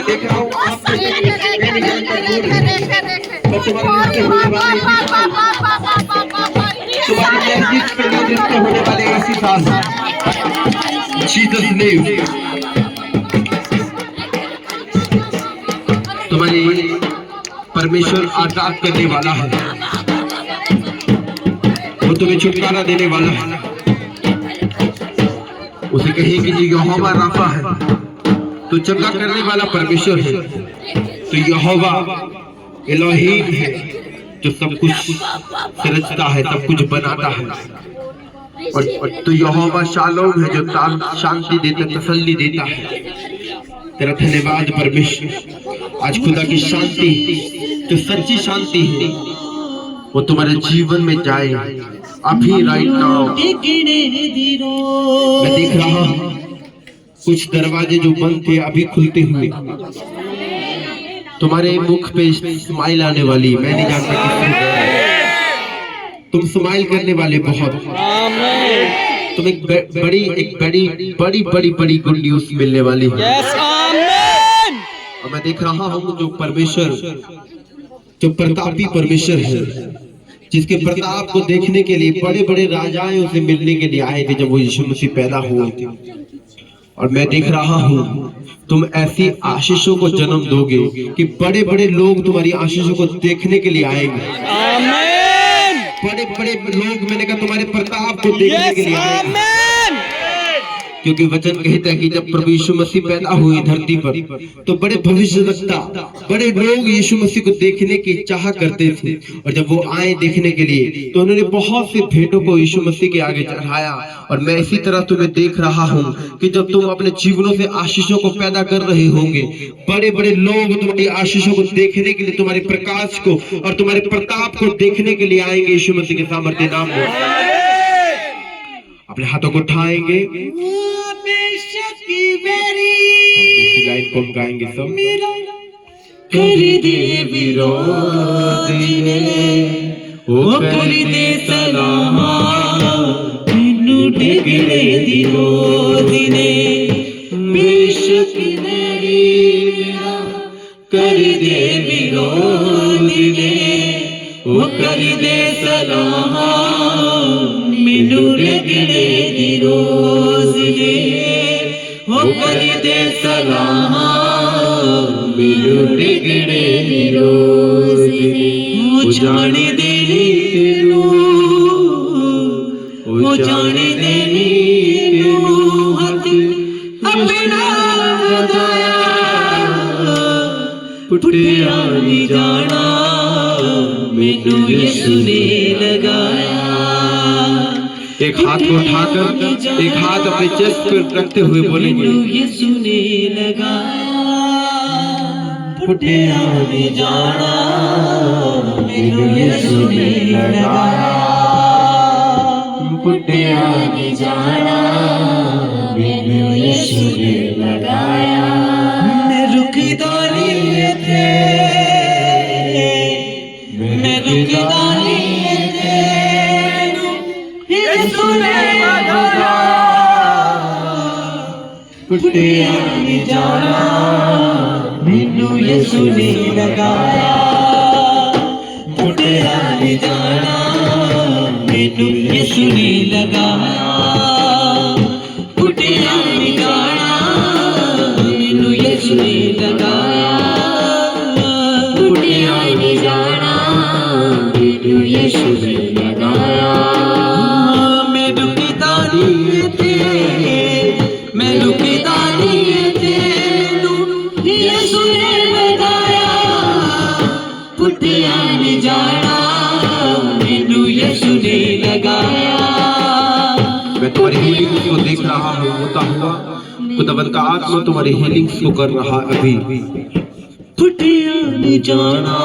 देख रहा हूँ आप तुम्हारे होने वाले ऐसी सांस जीसस नेम तुम्हारी परमेश्वर आजाद करने वाला है, वो तुम्हें छुटकारा देने वाला है। उसे कहीं कि यहोवा राफा है, तो चंगा करने वाला परमेश्वर है। तो यहोवा एलोहीम है जो सब कुछ रचता है, सब कुछ बनाता है। और तो यहोवा शालोम है जो शांति देता, तसल्ली देता है। तेरा धन्यवाद परमेश्वर। आज खुदा की शांति जो सच्ची शांति है वो तुम्हारे जीवन में जाए अभी राइट नाउ। मैं देख रहा हूँ कुछ दरवाजे जो बंद थे अभी खुलते हुए, तुम्हारे मुख पे स्माइल आने वाली। मैं नहीं जानता किससे तुम स्माइल करने वाले बहुत। तुम एक बड़ी गुड न्यूज मिलने वाली है। और मैं देख रहा हूँ जो परमेश्वर, जो प्रतापी परमेश्वर है, जिसके प्रताप को देखने के लिए बड़े बड़े राजाएं उसे मिलने के लिए आए थे जब वो यीशु मसीह पैदा हुए थे। और मैं देख रहा हूँ तुम ऐसी आशीषों को जन्म दोगे कि बड़े बड़े लोग तुम्हारी आशीषों को देखने के लिए आएंगे। बड़े बड़े लोग, मैंने कहा, तुम्हारे प्रताप को देखने के लिए आएंगे। क्योंकि वचन कहता है कि जब प्रभु यीशु मसीह पैदा हुए धरती पर तो बड़े भविष्यवक्ता, बड़े लोग यीशु मसीह को देखने की चाह करते थे। और जब वो आए देखने के लिए तो उन्होंने बहुत से भेंटों को यीशु मसीह के आगे चढ़ाया। और मैं इसी तरह तुम्हें देख रहा हूँ कि जब तुम अपने जीवनों से आशीषों को पैदा कर रहे होंगे, बड़े बड़े लोग तुम्हारी आशीषों को देखने के लिए, तुम्हारे प्रकाश को और तुम्हारे प्रताप को देखने के लिए आएंगे यीशु मसीह के सामर्थ्य नाम में। अपने हाथों को उठाएंगे, लाइन को हम गाएंगे सब। कर दे विरोध ने, ओ कर दे सलाम, मैनू डिगड़े दी रोज ने। बेशक मेरी मेरा कर दे विरोध ने, ओ कर दे सलाम, मैनू डिगड़े दी रोज ने। ओ कर दे सलाम, मैनू डिगड़े दी रोज ने। ओ जाने दे नीनू, ओ जाने दे नीनू, हथ अपना वधाया, पुट्टिया नहीं जाना, मैनू यीशु ने लगाया। एक हाथ को उठाकर, एक हाथ अपने चेस्ट पर रखते हुए बोलेंगे, यीशु ने लगाया, पुट्टिया नहीं जाना, मैनू यीशु ने लगाया, पुट्टिया नहीं जाना, मैनू यीशु ने लगाया। मैं रुकदा नहीं थे, मैं रुकदा नहीं थे, यीशु ने लगाया, पुट्टिया नहीं जाना, मैनू यीशु ने लगाया, पुट्टिया नहीं जाना, मैनू यीशु ने लगाया, पुट्टिया नहीं जाना, मैनू यीशु ने लगाया, पुट्टिया नहीं जाना, मैनू यीशु ने लगाया। मैं रुकदा नहीं थे, मैं रुकदा नहीं थे, यीशु ने लगाया, पुट्टिया नहीं जाना, मैनू यीशु ने लगाया। मैं तुम्हारी हीलिंग्स को देख रहा हूँ होता हुआ। खुदावंद का आत्मा तुम्हारी हीलिंग्स को कर रहा अभी। पुट्टिया नहीं जाना,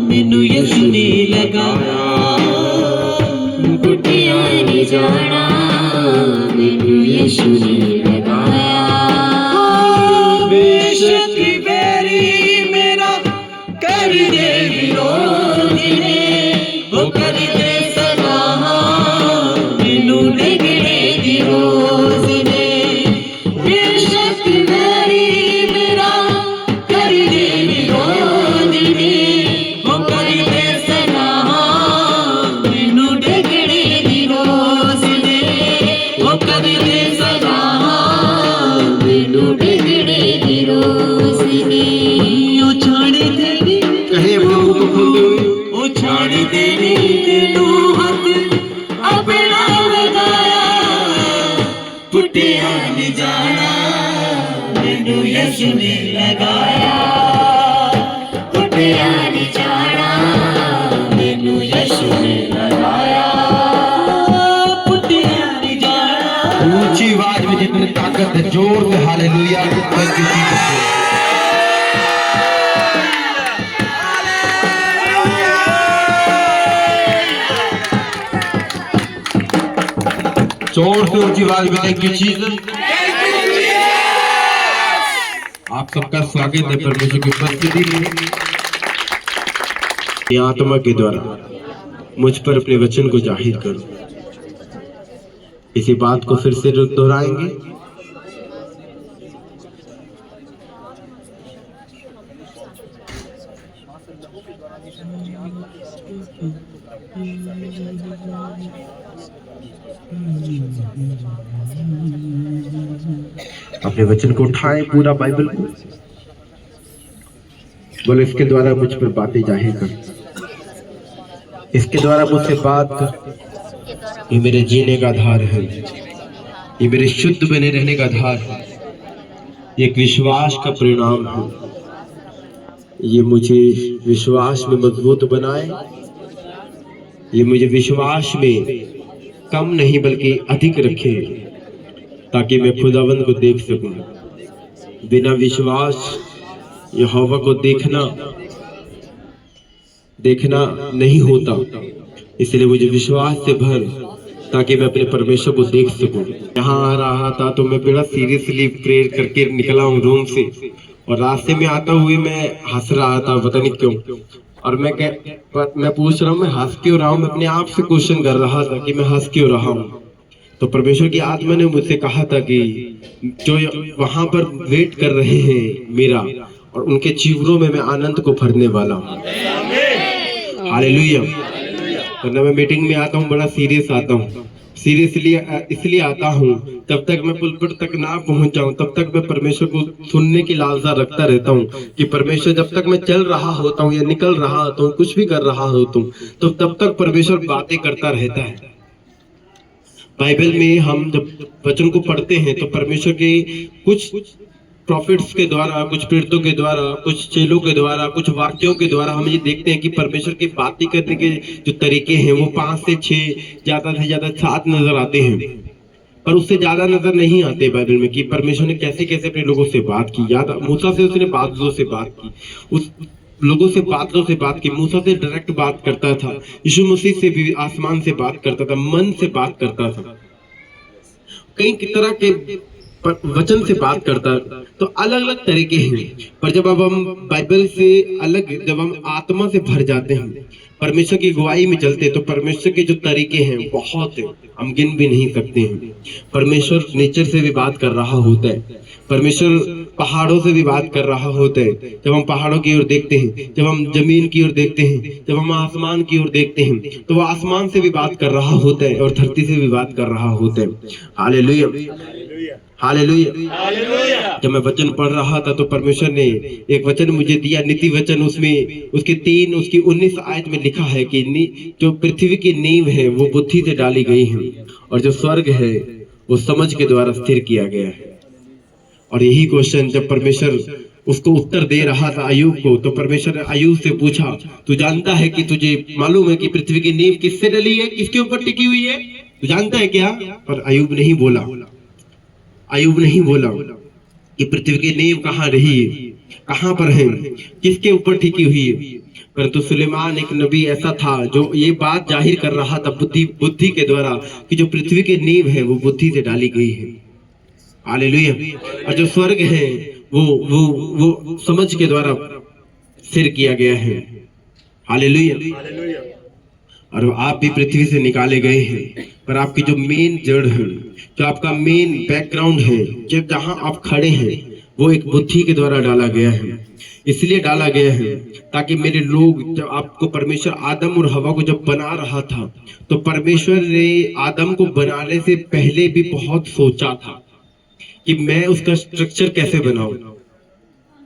मैनू यीशु ने लगाया, पुट्टिया नहीं जाना, मैनू यीशु ने लगाया। बेशक बैरी मेरा कर दे विरोध ने, ओ कर दे सलाम, यीशु ने लगाया कुटिया नी जाना मैनू यीशु ने लगाया कुटिया नी जाना। ऊंची आवाज में जितनी ताकत है जोर से हालेलुया। जोर से ऊंची आवाज में थैंक यू जीसस। आप सबका स्वागत है परमेश्वर की उपस्थिति में। आत्मा के द्वारा मुझ पर अपने वचन को जाहिर करो। इसी बात को फिर से दोहराएंगे। अपने वचन को उठाएं, पूरा बाइबल को बोले इसके द्वारा मुझ पर बातें जाहिर कर, इसके द्वारा मुझसे बात कर। ये मेरे जीने का आधार है, ये मेरे शुद्ध बने रहने का आधार है, ये एक विश्वास का परिणाम है। ये मुझे विश्वास में मजबूत बनाए, ये मुझे विश्वास में कम नहीं बल्कि अधिक रखे, ताकि मैं खुदावंद को देख सकूं। बिना विश्वास यहोवा को देखना नहीं होता, इसलिए मुझे विश्वास से भर ताकि मैं अपने परमेश्वर को देख सकूं। यहाँ आ रहा था तो मैं बड़ा सीरियसली प्रेयर करके निकला हूँ रूम से, और रास्ते में आता हुए मैं हंस रहा था, पता नहीं क्यों। और मैं पूछ रहा हूँ मैं हंस क्यों रहा हूँ, मैं अपने आप से क्वेश्चन कर रहा था कि मैं हंस क्यों रहा हूँ। तो परमेश्वर की आत्मा ने मुझसे कहा था कि जो वहां पर वेट कर रहे हैं मेरा, और उनके चीवरों में मैं आनंद को भरने वाला हूँ। हालेलुया। वरना मैं मीटिंग में आता हूँ बड़ा सीरियस आता हूँ, सीरियसली इसलिए आता हूँ तब तक मैं पुलपिट तक ना पहुंच जाऊं, तब तक मैं परमेश्वर को सुनने की लालसा रखता रहता हूँ कि परमेश्वर जब तक मैं चल रहा होता हूँ या निकल रहा होता हूँ, कुछ भी कर रहा होता हूँ, तो तब तक परमेश्वर बातें करता रहता है। बाइबल में हम जब वचन को पढ़ते हैं तो परमेश्वर के कुछ प्रॉफिट्स के द्वारा, कुछ प्रेरितों के द्वारा, कुछ चेलों के द्वारा, कुछ वाक्यों के द्वारा हम ये देखते हैं कि परमेश्वर की बातें करने के जो तरीके हैं वो 5 से 6 ज्यादा से ज्यादा 7 नजर आते हैं, पर उससे ज्यादा नजर नहीं आते बाइबल में कि परमेश्वर ने कैसे कैसे अपने लोगों से बात की। याद मूसा से उसने बादलों से बात की, उस लोगों से बादलों से बात की, मूसा से डायरेक्ट बात करता था, यीशु मसीह से भी आसमान से बात करता था, मन से बात करता था, कई तरह के वचन से बात करता। तो अलग अलग तरीके हैं, पर जब अब हम बाइबल से अलग, जब हम आत्मा से भर जाते हैं, परमेश्वर की गवाही में चलते हैं, तो परमेश्वर के जो तरीके हैं बहुत है, हम गिन भी नहीं सकते हैं। परमेश्वर नेचर से भी बात कर रहा होता है, परमेश्वर पहाड़ों से भी बात कर रहा होता है। जब हम पहाड़ों की ओर देखते हैं, जब हम जमीन की ओर देखते हैं, जब हम आसमान की ओर देखते हैं, तो वो आसमान से भी बात कर रहा होता है और धरती से भी बात कर रहा होता है। Hallelujah, hallelujah. जब मैं वचन पढ़ रहा था तो परमेश्वर ने एक वचन मुझे दिया, नीति वचन, उसमें उसकी 19 आयत में लिखा है कि जो पृथ्वी की नींव है वो बुद्धि से डाली गई है, और जो स्वर्ग है वो समझ के द्वारा स्थिर किया गया है। और यही क्वेश्चन जब परमेश्वर उसको उत्तर दे रहा था अय्यूब को, तो परमेश्वर ने अय्यूब से पूछा, तू जानता है कि तुझे मालूम है कि पृथ्वी की नींव किससे डली है, किसके ऊपर टिकी हुई है, तू जानता है क्या? पर अय्यूब नहीं बोला, अय्यूब नहीं बोला कि पृथ्वी की नींव कहाँ रही है, कहाँ पर है, किसके ऊपर टिकी हुई है। परंतु सुलेमान एक नबी ऐसा था जो ये बात जाहिर कर रहा था बुद्धि के द्वारा कि जो पृथ्वी की नींव है वो बुद्धि से डाली गई है। हालेलुया। और जो स्वर्ग है वो समझ के द्वारा स्थिर किया गया है। हालेलुया। और आप भी पृथ्वी से निकाले गए हैं, पर आपकी जो मेन जड़ है, जो आपका मेन बैकग्राउंड है, जब जहां आप खड़े हैं, वो एक बुद्धि के द्वारा डाला गया है। इसलिए डाला गया है ताकि मेरे लोग, जब आपको परमेश्वर आदम और हवा को जब बना रहा था, तो परमेश्वर ने आदम को बनाने से पहले भी बहुत सोचा था कि मैं उसका स्ट्रक्चर कैसे बनाऊं।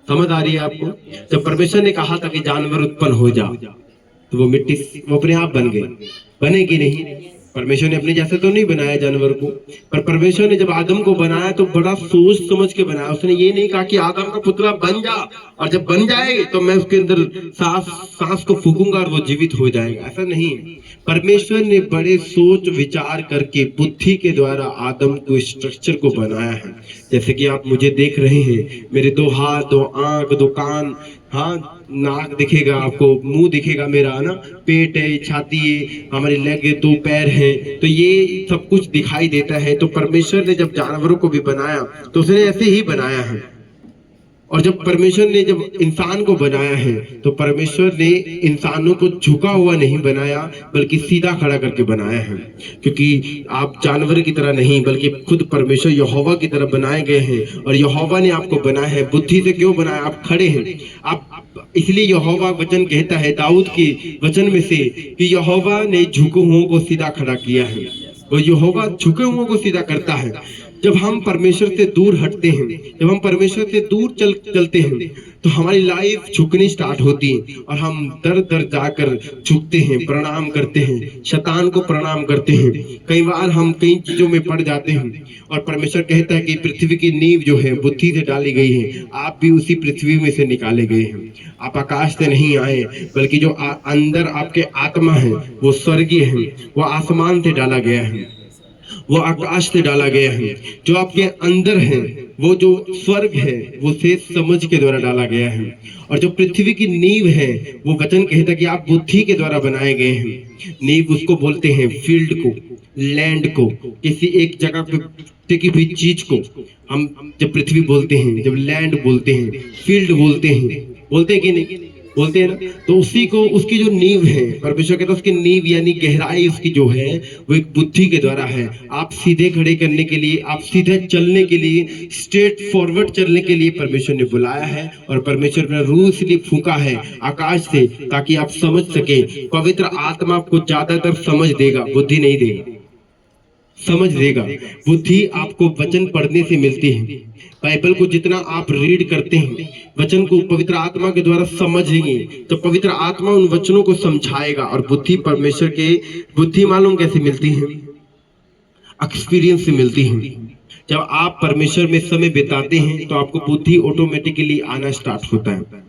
समझ आ रही है आपको? जब परमेश्वर ने कहा था कि जानवर उत्पन्न हो जा, तो वो मिट्टी, वो अपने आप बन गए, बने कि नहीं? परमेश्वर ने अपने जैसे तो नहीं बनाया जानवर को, पर परमेश्वर ने जब आदम को बनाया तो बड़ा सोच समझ के बनाया। उसने ये नहीं कहा कि आदम का पुतला बन जा और जब बन जाए तो मैं उसके अंदर सांस को फूकूंगा और वो जीवित हो जाएगा, ऐसा नहीं। परमेश्वर ने बड़े सोच विचार करके बुद्धि के द्वारा आदम को स्ट्रक्चर को बनाया है। जैसे कि आप मुझे देख रहे हैं, मेरे 2 हाथ, 2 आंख, 2 कान, हाँ नाक दिखेगा आपको, मुंह दिखेगा मेरा, ना पेट है, छाती है, हमारी लेग है, 2 पैर हैं, तो ये सब कुछ दिखाई देता है। तो परमेश्वर ने जब जानवरों को भी बनाया तो उसने ऐसे ही बनाया है। और जब परमेश्वर ने जब इंसान को बनाया है तो परमेश्वर ने इंसानों को झुका हुआ नहीं बनाया बल्कि सीधा खड़ा करके बनाया है, क्योंकि आप जानवर की तरह नहीं बल्कि खुद परमेश्वर यहोवा की तरह बनाए गए हैं। और यहोवा ने आपको बनाया है। बुद्धि से क्यों बनाया? आप खड़े हैं, आप इसलिए यहोवा वचन कहता है दाऊद के वचन में से कि यहोवा ने झुके हुओं को सीधा खड़ा किया है। वो यहोवा झुके हुओं को सीधा करता है। जब हम परमेश्वर से दूर हटते हैं, जब हम परमेश्वर से दूर चलते हैं तो हमारी लाइफ झुकनी स्टार्ट होती है और हम दर दर जाकर झुकते हैं, प्रणाम करते हैं, शैतान को प्रणाम करते हैं। कई बार हम कई चीजों में पड़ जाते हैं और परमेश्वर कहता है कि पृथ्वी की नींव जो है बुद्धि से डाली गई है, आप भी उसी पृथ्वी में से निकाले गए हैं। आप आकाश से नहीं आए बल्कि जो अंदर आपके आत्मा है वो स्वर्गीय है, वो आसमान से डाला गया है, वो आकाश से डाला गया है। जो आपके अंदर है वो जो स्वर्ग है वो से समझ के द्वारा डाला गया है। और जो पृथ्वी की नींव है वो वचन कहता है कि आप बुद्धि के द्वारा बनाए गए हैं। नींव उसको बोलते हैं फील्ड को, लैंड को, किसी एक जगह पे टिकी हुई चीज को हम जब पृथ्वी बोलते हैं, जब लैंड बोलते हैं, फील्ड बोलते हैं कि नहीं बोलते हैं ना, तो उसी को उसकी जो नींव है परमेश्वर कहता है उसकी नींव यानी गहराई उसकी जो है वो एक बुद्धि के द्वारा है। आप सीधे खड़े करने के लिए, आप सीधे चलने के लिए, स्ट्रेट फॉरवर्ड चलने के लिए परमेश्वर ने बुलाया है। और परमेश्वर ने रूह इसलिए फूंका है आकाश से ताकि आप समझ सके। पवित्र आत्मा आपको ज्यादातर समझ देगा, बुद्धि नहीं देगा, समझ देगा। बुद्धि आपको वचन पढ़ने से मिलती है। बाइबल को जितना आप रीड करते हैं, वचन को पवित्र आत्मा के द्वारा समझेंगे तो पवित्र आत्मा उन वचनों को समझाएगा। और बुद्धि परमेश्वर के, बुद्धि मालूम कैसे मिलती है? एक्सपीरियंस से मिलती है। जब आप परमेश्वर में समय बिताते हैं तो आपको बुद्धि ऑटोमेटिकली आना स्टार्ट होता है।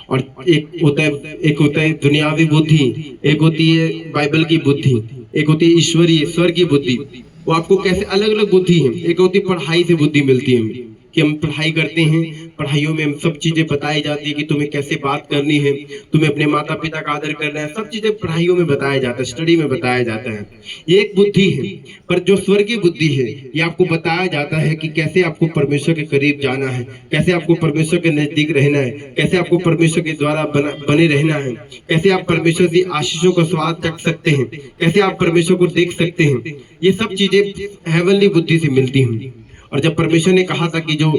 और एक होता है दुनियावी बुद्धि, एक होती है बाइबल की बुद्धि, एक होती है ईश्वरीय स्वर्गीय बुद्धि। वो आपको कैसे अलग अलग बुद्धि है। एक होती है पढ़ाई से बुद्धि मिलती है कि हम पढ़ाई करते हैं, पढ़ाइयों में हम सब चीजें बताई जाती है कि तुम्हें कैसे बात करनी है, तुम्हें अपने माता पिता का आदर करना है, सब चीजें पढ़ाइयों में बताया जाता है, स्टडी में बताया जाता है। ये एक बुद्धि है। पर जो स्वर्गीय बुद्धि है ये आपको बताया जाता है कि कैसे आपको परमेश्वर के करीब जाना है, कैसे आपको परमेश्वर के नजदीक रहना है, कैसे आपको परमेश्वर के द्वारा बने रहना है, कैसे आप परमेश्वर की आशीषों का स्वाद चख सकते हैं, कैसे आप परमेश्वर को देख सकते हैं। ये सब चीजें हेवनली बुद्धि से मिलती हैं। और जब परमेश्वर ने कहा था कि जो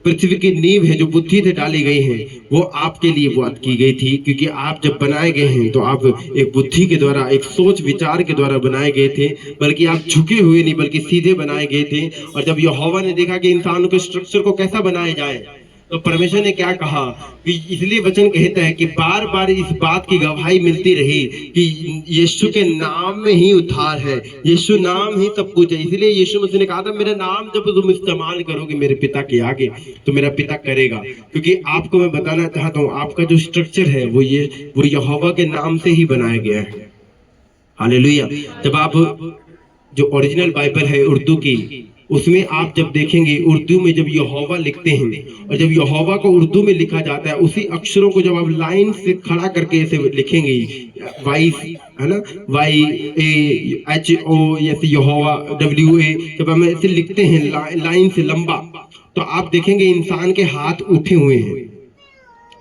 पृथ्वी की नींव है जो बुद्धि से डाली गई है वो आपके लिए बात की गई थी, क्योंकि आप जब बनाए गए हैं तो आप एक बुद्धि के द्वारा, एक सोच विचार के द्वारा बनाए गए थे, बल्कि आप झुके हुए नहीं बल्कि सीधे बनाए गए थे। और जब यहोवा ने देखा कि इंसानों के स्ट्रक्चर को कैसा बनाया जाए तो परमेश्वर ने क्या कहा कि इसलिए वचन कहता है कि बार बार इस बात की गवाही मिलती रही कि यीशु के नाम में ही उद्धार है, यीशु नाम ही सब कुछ है। इसलिए यीशु मसीह ने कहा था मेरा नाम जब तुम इस्तेमाल करोगे मेरे पिता के आगे तो मेरा पिता करेगा। क्योंकि आपको मैं बताना चाहता हूँ आपका जो स्ट्रक्चर है वो यहोवा के नाम से ही बनाया गया है। हालेलुया। जब आप जो ओरिजिनल बाइबल है उर्दू की, उसमें आप जब देखेंगे उर्दू में जब यहोवा लिखते हैं और जब यहोवा को उर्दू में लिखा जाता है उसी अक्षरों को जब आप लाइन से खड़ा करके ऐसे लिखेंगे, वाई है ना, YAHO ऐसे यहोवा WA जब हम ऐसे लिखते हैं लाइन से लंबा, तो आप देखेंगे इंसान के हाथ उठे हुए हैं।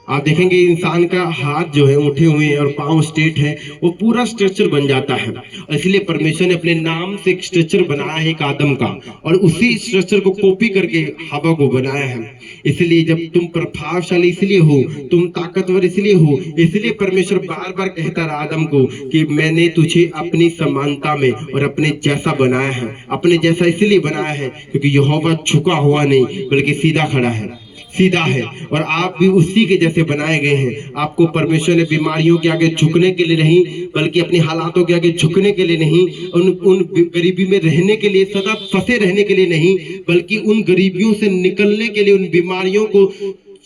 आप देखेंगे इंसान का हाथ जो है उठे हुए हैं और पांव स्ट्रेट है, वो पूरा स्ट्रक्चर बन जाता है। इसलिए परमेश्वर ने अपने नाम से एक स्ट्रक्चर बनाया है एक आदम का, और उसी स्ट्रक्चर को कॉपी करके हवा को बनाया है। इसलिए जब तुम प्रभावशाली इसलिए हो, तुम ताकतवर इसलिए हो, इसलिए परमेश्वर बार बार कहता रहा आदम को कि मैंने तुझे अपनी समानता में और अपने जैसा बनाया है। अपने जैसा इसलिए बनाया है क्योंकि यहोवा झुका हुआ नहीं बल्कि सीधा खड़ा है, सीधा है और आप भी उसी के जैसे बनाए गए हैं। आपको परमेश्वर ने बीमारियों के आगे झुकने के लिए नहीं, बल्कि अपने हालातों के आगे झुकने के लिए नहीं, उन गरीबी में रहने के लिए, सदा फंसे रहने के लिए नहीं, बल्कि उन गरीबियों से निकलने के लिए, उन बीमारियों को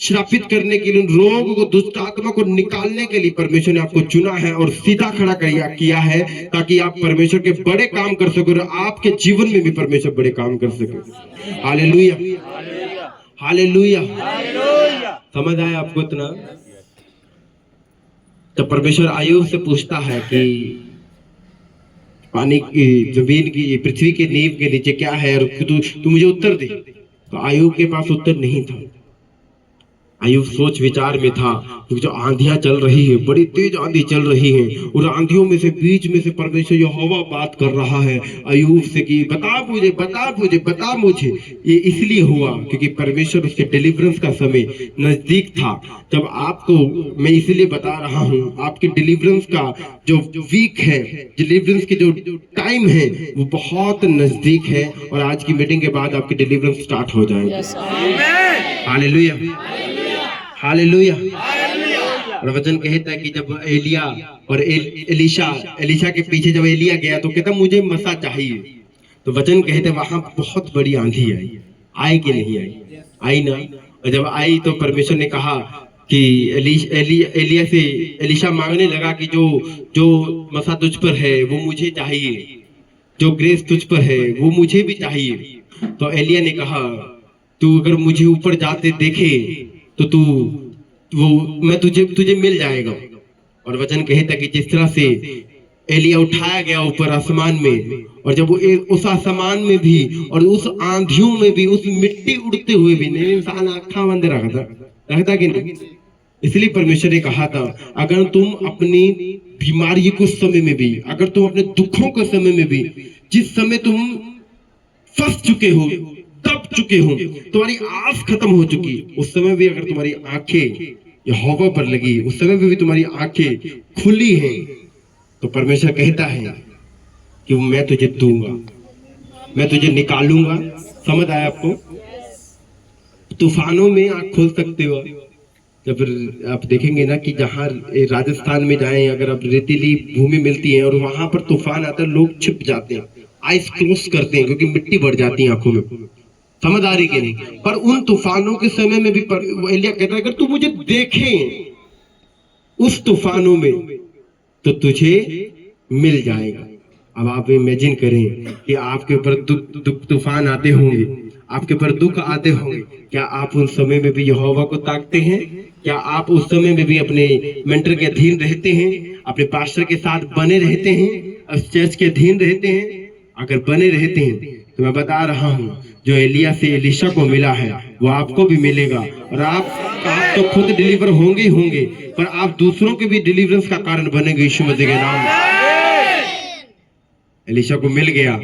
श्रापित करने के लिए, उन रोगों को, दुष्ट आत्मा को निकालने के लिए परमेश्वर ने आपको चुना है और सीधा खड़ा किया है, ताकि आप परमेश्वर के बड़े काम कर सको और आपके जीवन में भी परमेश्वर बड़े काम कर सके। Hallelujah, hallelujah. समझ आया आपको इतना? तो परमेश्वर आयub से पूछता है कि पानी की, जमीन की, पृथ्वी के नींव के नीचे क्या है, और तू मुझे उत्तर दे। तो आयub के पास उत्तर नहीं था। आयub सोच विचार में था, क्योंकि जो आंधियां चल रही है, बड़ी तेज आंधी चल रही है, और आंधियों में से बीच में से परमेश्वर यहोवा बात कर रहा है आयub से कि बता मुझे, बता मुझे, बता मुझे। ये इसलिए हुआ क्योंकि परमेश्वर उसके डिलीवरेंस का समय नजदीक था। जब आपको मैं इसलिए बता रहा हूँ, आपके डिलीवरेंस का जो वीक है, डिलीवरेंस के जो टाइम है, वो बहुत नजदीक है, और आज की मीटिंग के बाद आपकी डिलीवरेंस स्टार्ट हो जाएगी। Hallelujah, hallelujah. और वचन कहता है कि जब एलिया और एलीशा के पीछे जब एलिया गया तो कहता मुझे मसा चाहिए। तो वचन कहते वहां बहुत बड़ी आंधी आई कि नहीं आई? आई ना। और जब आई तो परमेश्वर ने कहा कि एलिया से एलीशा मांगने लगा कि जो मसा तुझ पर है वो मुझे चाहिए, जो ग्रेस तुझ पर है वो मुझे भी चाहिए। तो एलिया ने कहा तू अगर मुझे ऊपर जाते देखे तो मैं तुझे मिल जाएगा। और वचन कहता है कि जिस तरह से एलिया उठाया गया ऊपर आसमान में, और जब उस आसमान में भी और उस आंधियों में भी, उस मिट्टी उड़ते हुए भी, नहीं इंसान आँखा बंद रखता कि नहीं? इसलिए परमेश्वर ने कहा था अगर तुम अपनी बीमारी के समय में भी, अगर तुम अपने दुखों के समय में भी, जिस समय तुम फंस चुके हो, दब चुके हो, तुम्हारी आस खत्म हो चुकी, उस समय भी अगर तुम्हारी आंखें यहोवा पर लगी, उस समय भी तुम्हारी आंखें खुली हैं, तो परमेश्वर कहता है कि मैं तुझे दूंगा, मैं तुझे निकालूंगा। समझ आया आपको? तूफानों में आंख खोल सकते हो। जब आप देखेंगे ना कि जहाँ राजस्थान में जाएं, अगर आप रेतीली भूमि मिलती है और वहां पर तूफान आता है, लोग छिप जाते हैं, आइस क्लोज करते हैं, क्योंकि मिट्टी बढ़ जाती है आंखों में। समझ आ रही कि नहीं? पर उन तूफानों के समय में भी एलिया कहता है अगर तू मुझे देखे उस तूफानों में तो तुझे मिल जाएगा। अब आप इमेजिन करें कि आपके ऊपर तूफान आते होंगे, आपके ऊपर दुख आते होंगे, क्या आप उस समय में भी यहोवा को ताकते हैं? क्या आप उस समय में भी अपने मेंटर के अधीन रहते हैं, अपने पास्टर के साथ बने रहते हैं, उस चर्च के अधीन रहते हैं? अगर बने रहते हैं तो मैं बता रहा हूँ जो एलिया से एलीशा को मिला है वो आपको भी मिलेगा, और आप तो खुद डिलीवर होंगे ही होंगे, पर आप दूसरों के भी डिलीवरेंस का कारण बनेंगे यीशु मसीह के नाम में। एलीशा को मिल गया,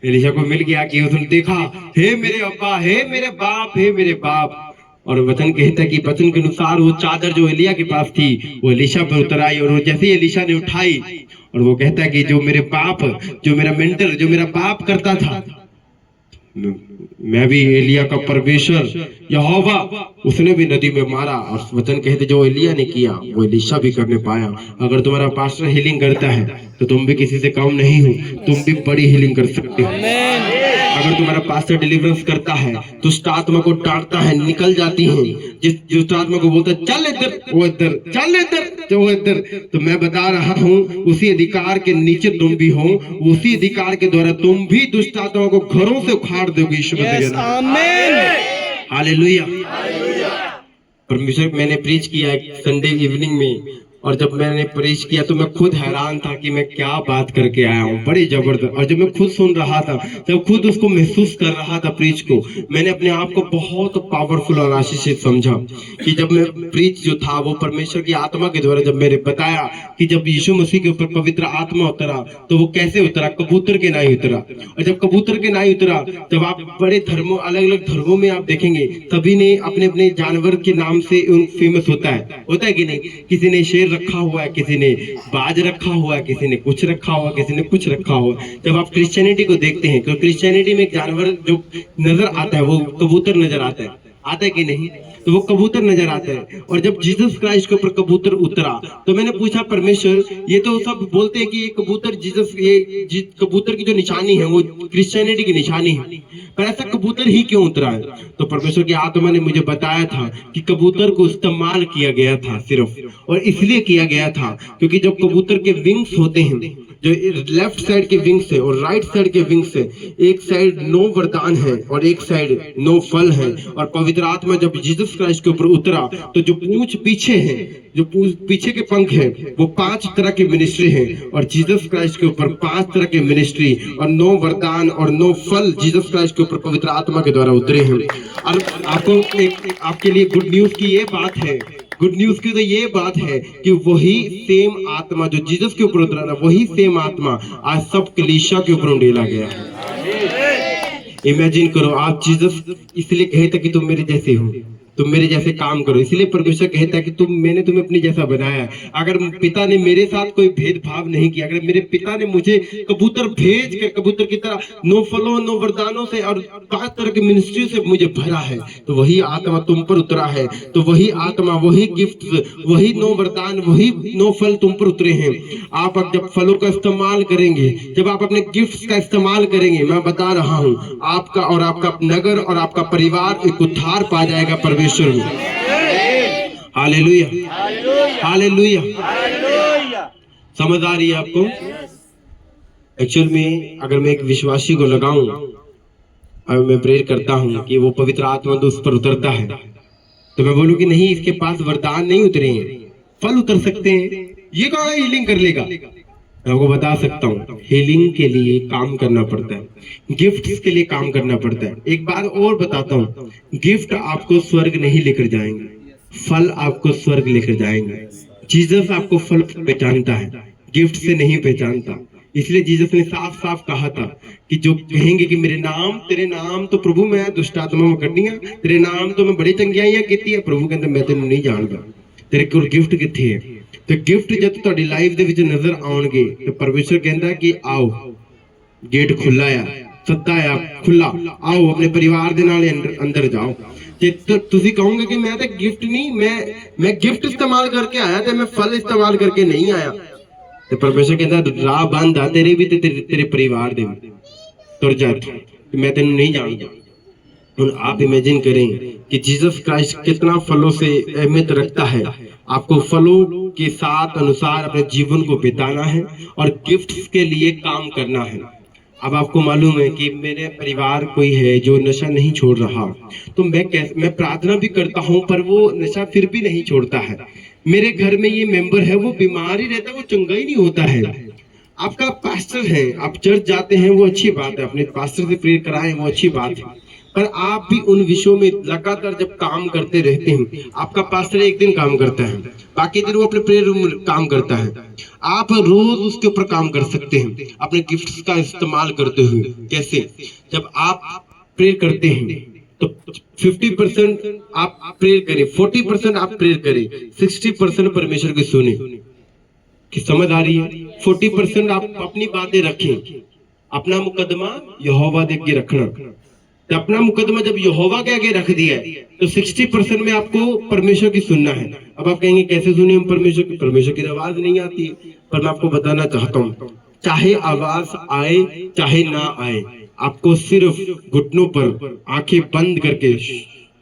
एलीशा को मिल गया कि उसने देखा हे मेरे अब्बा, हे मेरे बाप, हे मेरे बाप। और वचन कहता है कि वचन के अनुसार वो चादर जो एलिया के पास थी वो एलीशा पर उतर आई, और जैसे ही एलीशा ने उठाई, और वो कहता है कि जो मेरे बाप, जो मेरा मेंटर, जो मेरा बाप करता था, मैं भी एलिया का परमेश्वर यहोवा, उसने भी नदी में मारा। और वचन कहते जो एलिया ने किया वो एलीशा भी करने पाया। अगर तुम्हारा पास्टर हीलिंग करता है तो तुम भी किसी से कम नहीं हो, तुम भी बड़ी हीलिंग कर सकते हो। अगर तुम्हारा पास्टर डिलीवरेंस करता है, दुष्ट आत्मा को डांटता है, निकल जाती है, जिस दुष्ट आत्मा को बोलता है चल इधर, वो इधर, चल इधर, वो इधर, तो मैं बता रहा हूँ उसी अधिकार के नीचे तुम भी हो, उसी अधिकार के द्वारा तुम भी दुष्ट आत्मा को घरों से उखाड़ दोगे। हालेलुया। परमेश्वर, मैंने प्रीच किया संडे इवनिंग में, और जब मैंने प्रीच किया तो मैं खुद हैरान था कि मैं क्या बात करके आया हूँ, बड़ी जबरदस्त। और जब मैं खुद सुन रहा था, जब खुद उसको महसूस कर रहा था प्रीच को, मैंने अपने आप को बहुत पावरफुल और आशीषित समझा कि जब मैं प्रीच जो था वो परमेश्वर की आत्मा के द्वारा जब मैंने बताया कि जब यीशु मसीह के ऊपर पवित्र आत्मा उतरा तो वो कैसे उतरा, कबूतर के नाई उतरा। और जब कबूतर के नाई उतरा, जब आप बड़े धर्मों, अलग अलग धर्मों में आप देखेंगे सभी ने अपने अपने जानवर के नाम से फेमस होता है कि नहीं? किसी ने शेर रखा हुआ है, किसी ने बाज रखा हुआ है, किसी ने कुछ रखा हुआ, किसी ने कुछ रखा हुआ। जब आप क्रिश्चियनिटी को देखते हैं तो क्रिश्चियनिटी में एक जानवर जो नजर आता है वो कबूतर नजर आता है। आता है कि नहीं? तो वो कबूतर नजर आता है। और जब जीसस क्राइस्ट के ऊपर कबूतर उतरा तो मैंने पूछा, परमेश्वर ये तो सब बोलते हैं कि ये कबूतर जीसस, कबूतर की जो निशानी है वो क्रिश्चियनिटी की निशानी है, पर ऐसा कबूतर ही क्यों उतरा है? तो परमेश्वर की आत्मा ने मुझे बताया था कि कबूतर को इस्तेमाल किया गया था सिर्फ, और इसलिए किया गया था क्योंकि जब कबूतर के विंग्स होते हैं, जो लेफ्ट साइड के विंग्स है और राइट साइड के विंग्स है, एक साइड 9 वरदान है और एक साइड 9 फल है। और पवित्र आत्मा जब जीसस क्राइस्ट के ऊपर उतरा तो जो पूंछ पीछे है, जो पीछे के पंख है, वो 5 तरह की मिनिस्ट्री है, और जीसस क्राइस्ट के ऊपर 5 तरह की मिनिस्ट्री और 9 वरदान और 9 फल जीसस क्राइस्ट के ऊपर पवित्र आत्मा के द्वारा उतरे हैं। और आपके लिए गुड न्यूज की ये बात है, गुड न्यूज की तो ये बात है कि वही सेम आत्मा जो जीसस के ऊपर उतरा था, वही सेम आत्मा आज सब कलीसिया के ऊपर उंडेला गया है। इमेजिन करो, आप जीसस इसलिए कहते कि तुम मेरे जैसे हो, तुम मेरे जैसे काम करो, इसलिए परमेश्वर कहता है कि मैंने तुम्हें अपने जैसा बनाया है। अगर पिता ने मेरे साथ कोई भेदभाव नहीं किया, अगर मेरे पिता ने मुझे कबूतर भेज कर कबूतर की तरह 9 फलों 9 वरदानों से और 5 तरह की मिनिस्ट्री से मुझे भरा है, तो वही आत्मा तुम पर उतरा है। तो वही आत्मा, वही गिफ्ट, वही 9 वरदान, वही 9 फल तुम पर उतरे हैं। आप जब फलों का इस्तेमाल करेंगे, जब आप अपने गिफ्ट का इस्तेमाल करेंगे, मैं बता रहा हूँ आपका और आपका नगर और आपका परिवार एक उद्धार पा जाएगा परमेश्वर में। Hallelujah, hallelujah. समझ आ रही है आपको? एक्चुअल में अगर मैं एक विश्वासी को लगाऊं और मैं प्रेयर करता हूं कि वो पवित्र आत्मा तो उस पर उतरता है, तो मैं बोलूं कि नहीं, इसके पास वरदान नहीं उतरे हैं, फल उतर सकते हैं, ये कहाँ हीलिंग कर लेगा? मैं आपको बता सकता हूँ, हीलिंग के लिए काम करना पड़ता है, गिफ्ट्स के लिए काम करना पड़ता है। एक बात और बताता हूँ, गिफ्ट आपको स्वर्ग नहीं लेकर जाएंगे, फल आपको स्वर्ग लेकर जाएंगे। जीसस आपको फल पहचानता है, गिफ्ट से नहीं पहचानता। इसलिए जीसस ने साफ साफ कहा था कि जो कहेंगे कि मेरे नाम, तेरे नाम तो प्रभु मैं दुष्ट आत्मा में कड्डियां, तेरे नाम तो मैं बड़ी चंगियाइयां कीती है, प्रभु कहते मैं तेन नहीं जानता, तेरे को गिफ्ट किथे है? तो गिफ्ट जब ਤੁਹਾਡੀ ਲਾਈਫ ਦੇ ਵਿੱਚ ਨਜ਼ਰ ਆਉਣਗੇ ਤੇ ਪਰਮੇਸ਼ਰ ਕਹਿੰਦਾ ਕਿ ਆਓ, ਗੇਟ ਖੁੱਲਾ ਆ, ਸੱਦਾ ਆ ਖੁੱਲਾ, ਆਓ ਆਪਣੇ ਪਰਿਵਾਰ ਦੇ ਨਾਲ ਅੰਦਰ ਜਾਓ। ਤੇ ਤੁਸੀਂ ਕਹੋਗੇ ਕਿ ਮੈਂ ਤਾਂ ਗਿਫਟ ਨਹੀਂ, ਮੈਂ ਗਿਫਟ ਇਸਤੇਮਾਲ ਕਰਕੇ ਆਇਆ ਤੇ ਮੈਂ ਫਲ ਇਸਤੇਮਾਲ ਕਰਕੇ ਨਹੀਂ ਆਇਆ, ਤੇ ਪਰਮੇਸ਼ਰ ਕਹਿੰਦਾ ਰਾਹ ਬੰਦ ਆ ਤੇਰੇ ਵੀ ਤੇ ਤੇਰੇ ਪਰਿਵਾਰ ਦੇ ਵੀ, ਤੁਰ ਜਾ, ਮੈਂ ਤੈਨੂੰ नहीं जानता। आप इमेजिन करें कि जीसस क्राइस्ट कितना फलों से अहमियत रखता है। आपको फलों के साथ अनुसार अपने जीवन को बिताना है और गिफ्ट्स के लिए काम करना है। अब आपको मालूम है कि मेरे परिवार कोई है जो नशा नहीं छोड़ रहा, तो मैं प्रार्थना भी करता हूँ पर वो नशा फिर भी नहीं छोड़ता है। मेरे घर में ये मेंबर है, वो बीमार ही रहता है, वो चंगा ही नहीं होता है। आपका पास्टर है, आप चर्च जाते हैं, वो अच्छी बात है, अपने पास्टर से प्रेयर कराएं, वो अच्छी बात है, पर आप भी उन विषयों में लगातार जब काम करते रहते हैं, आपका पास्टर एक दिन काम करता है, बाकी दिन वो अपने प्रेयर रूम में काम करता है, आप रोज उसके ऊपर काम कर सकते हैं अपने गिफ्ट्स का इस्तेमाल करते हुए। कैसे? जब आप प्रेयर करते हैं तो 50% आप प्रेयर करें, 40% आप प्रेयर करें, 60% परमेश्वर की सुने। कि समझ आ रही है? 40% आप अपनी बातें रखें, अपना मुकदमा यहोवा दे के रखना। तो अपना मुकदमा जब यहोवा के आगे रख दिया है तो 60% में आपको परमेश्वर की सुनना है। अब आप कहेंगे कैसे सुने हम परमेश्वर की आवाज नहीं आती है, पर मैं आपको बताना चाहता हूँ, चाहे आवाज आए चाहे ना आए, आपको सिर्फ घुटनों पर आंखें बंद करके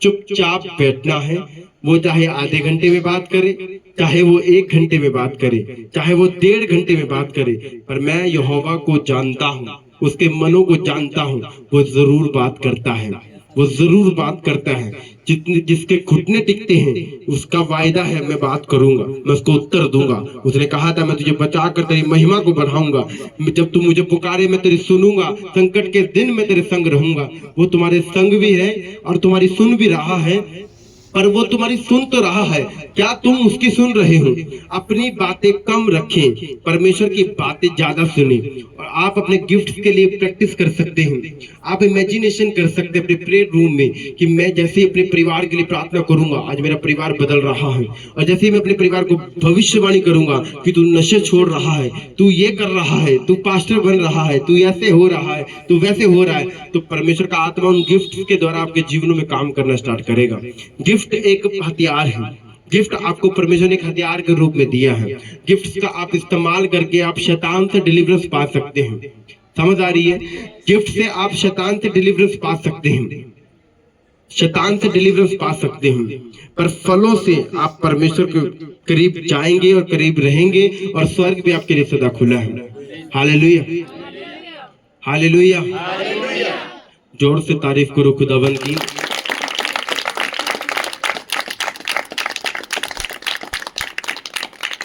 चुपचाप बैठना है। वो चाहे आधे घंटे में बात करे, चाहे वो 1 घंटे में बात करे, चाहे वो 1.5 घंटे में बात करे, पर मैं यहोवा को जानता हूँ, उसके मनों को जानता हूँ, वो जरूर बात करता है, वो जरूर बात करता है। जिसके घुटने टिकते हैं उसका वायदा है मैं बात करूंगा, मैं उसको उत्तर दूंगा। उसने कहा था मैं तुझे बचा कर तेरी महिमा को बढ़ाऊंगा, जब तू मुझे पुकारे मैं तेरी सुनूंगा, संकट के दिन मैं तेरे संग रहूंगा। वो तुम्हारे संग भी है और तुम्हारी सुन भी रहा है, पर वो तुम्हारी सुन तो रहा है, क्या तुम उसकी सुन रहे हो? अपनी बातें कम रखें, परमेश्वर की बातें ज्यादा सुने। और आप अपने गिफ्ट्स के लिए प्रैक्टिस कर सकते हैं। आप इमेजिनेशन कर सकते हैं अपने प्रेयर रूम में कि मैं जैसे अपने परिवार के लिए प्रार्थना करूंगा, आज मेरा परिवार बदल रहा है। और जैसे मैं अपने परिवार को भविष्यवाणी करूंगा कि तू नशे छोड़ रहा है, तू ये कर रहा है, तू पास्टर बन रहा है, तू ऐसे हो रहा है, तू वैसे हो रहा है, तो परमेश्वर का आत्मा उन गिफ्ट के द्वारा आपके जीवनों में काम करना स्टार्ट करेगा। गिफ्ट एक हथियार है। गिफ्ट आपको परमेश्वर ने एक हथियार के रूप में दिया है। गिफ्ट का आप इस्तेमाल करके आप शैतान से डिलीवरेंस पा सकते हैं। समझ आ रही है? गिफ्ट से आप शैतान से डिलीवरेंस पा सकते हैं, शैतान से डिलीवरेंस पा सकते हैं। पर फलों से आप परमेश्वर के करीब जाएंगे और करीब रहेंगे, और स्वर्ग भी आपके लिए सदा खुला है। Hallelujah, hallelujah. जोर से तारीफ करो खुदावंद की।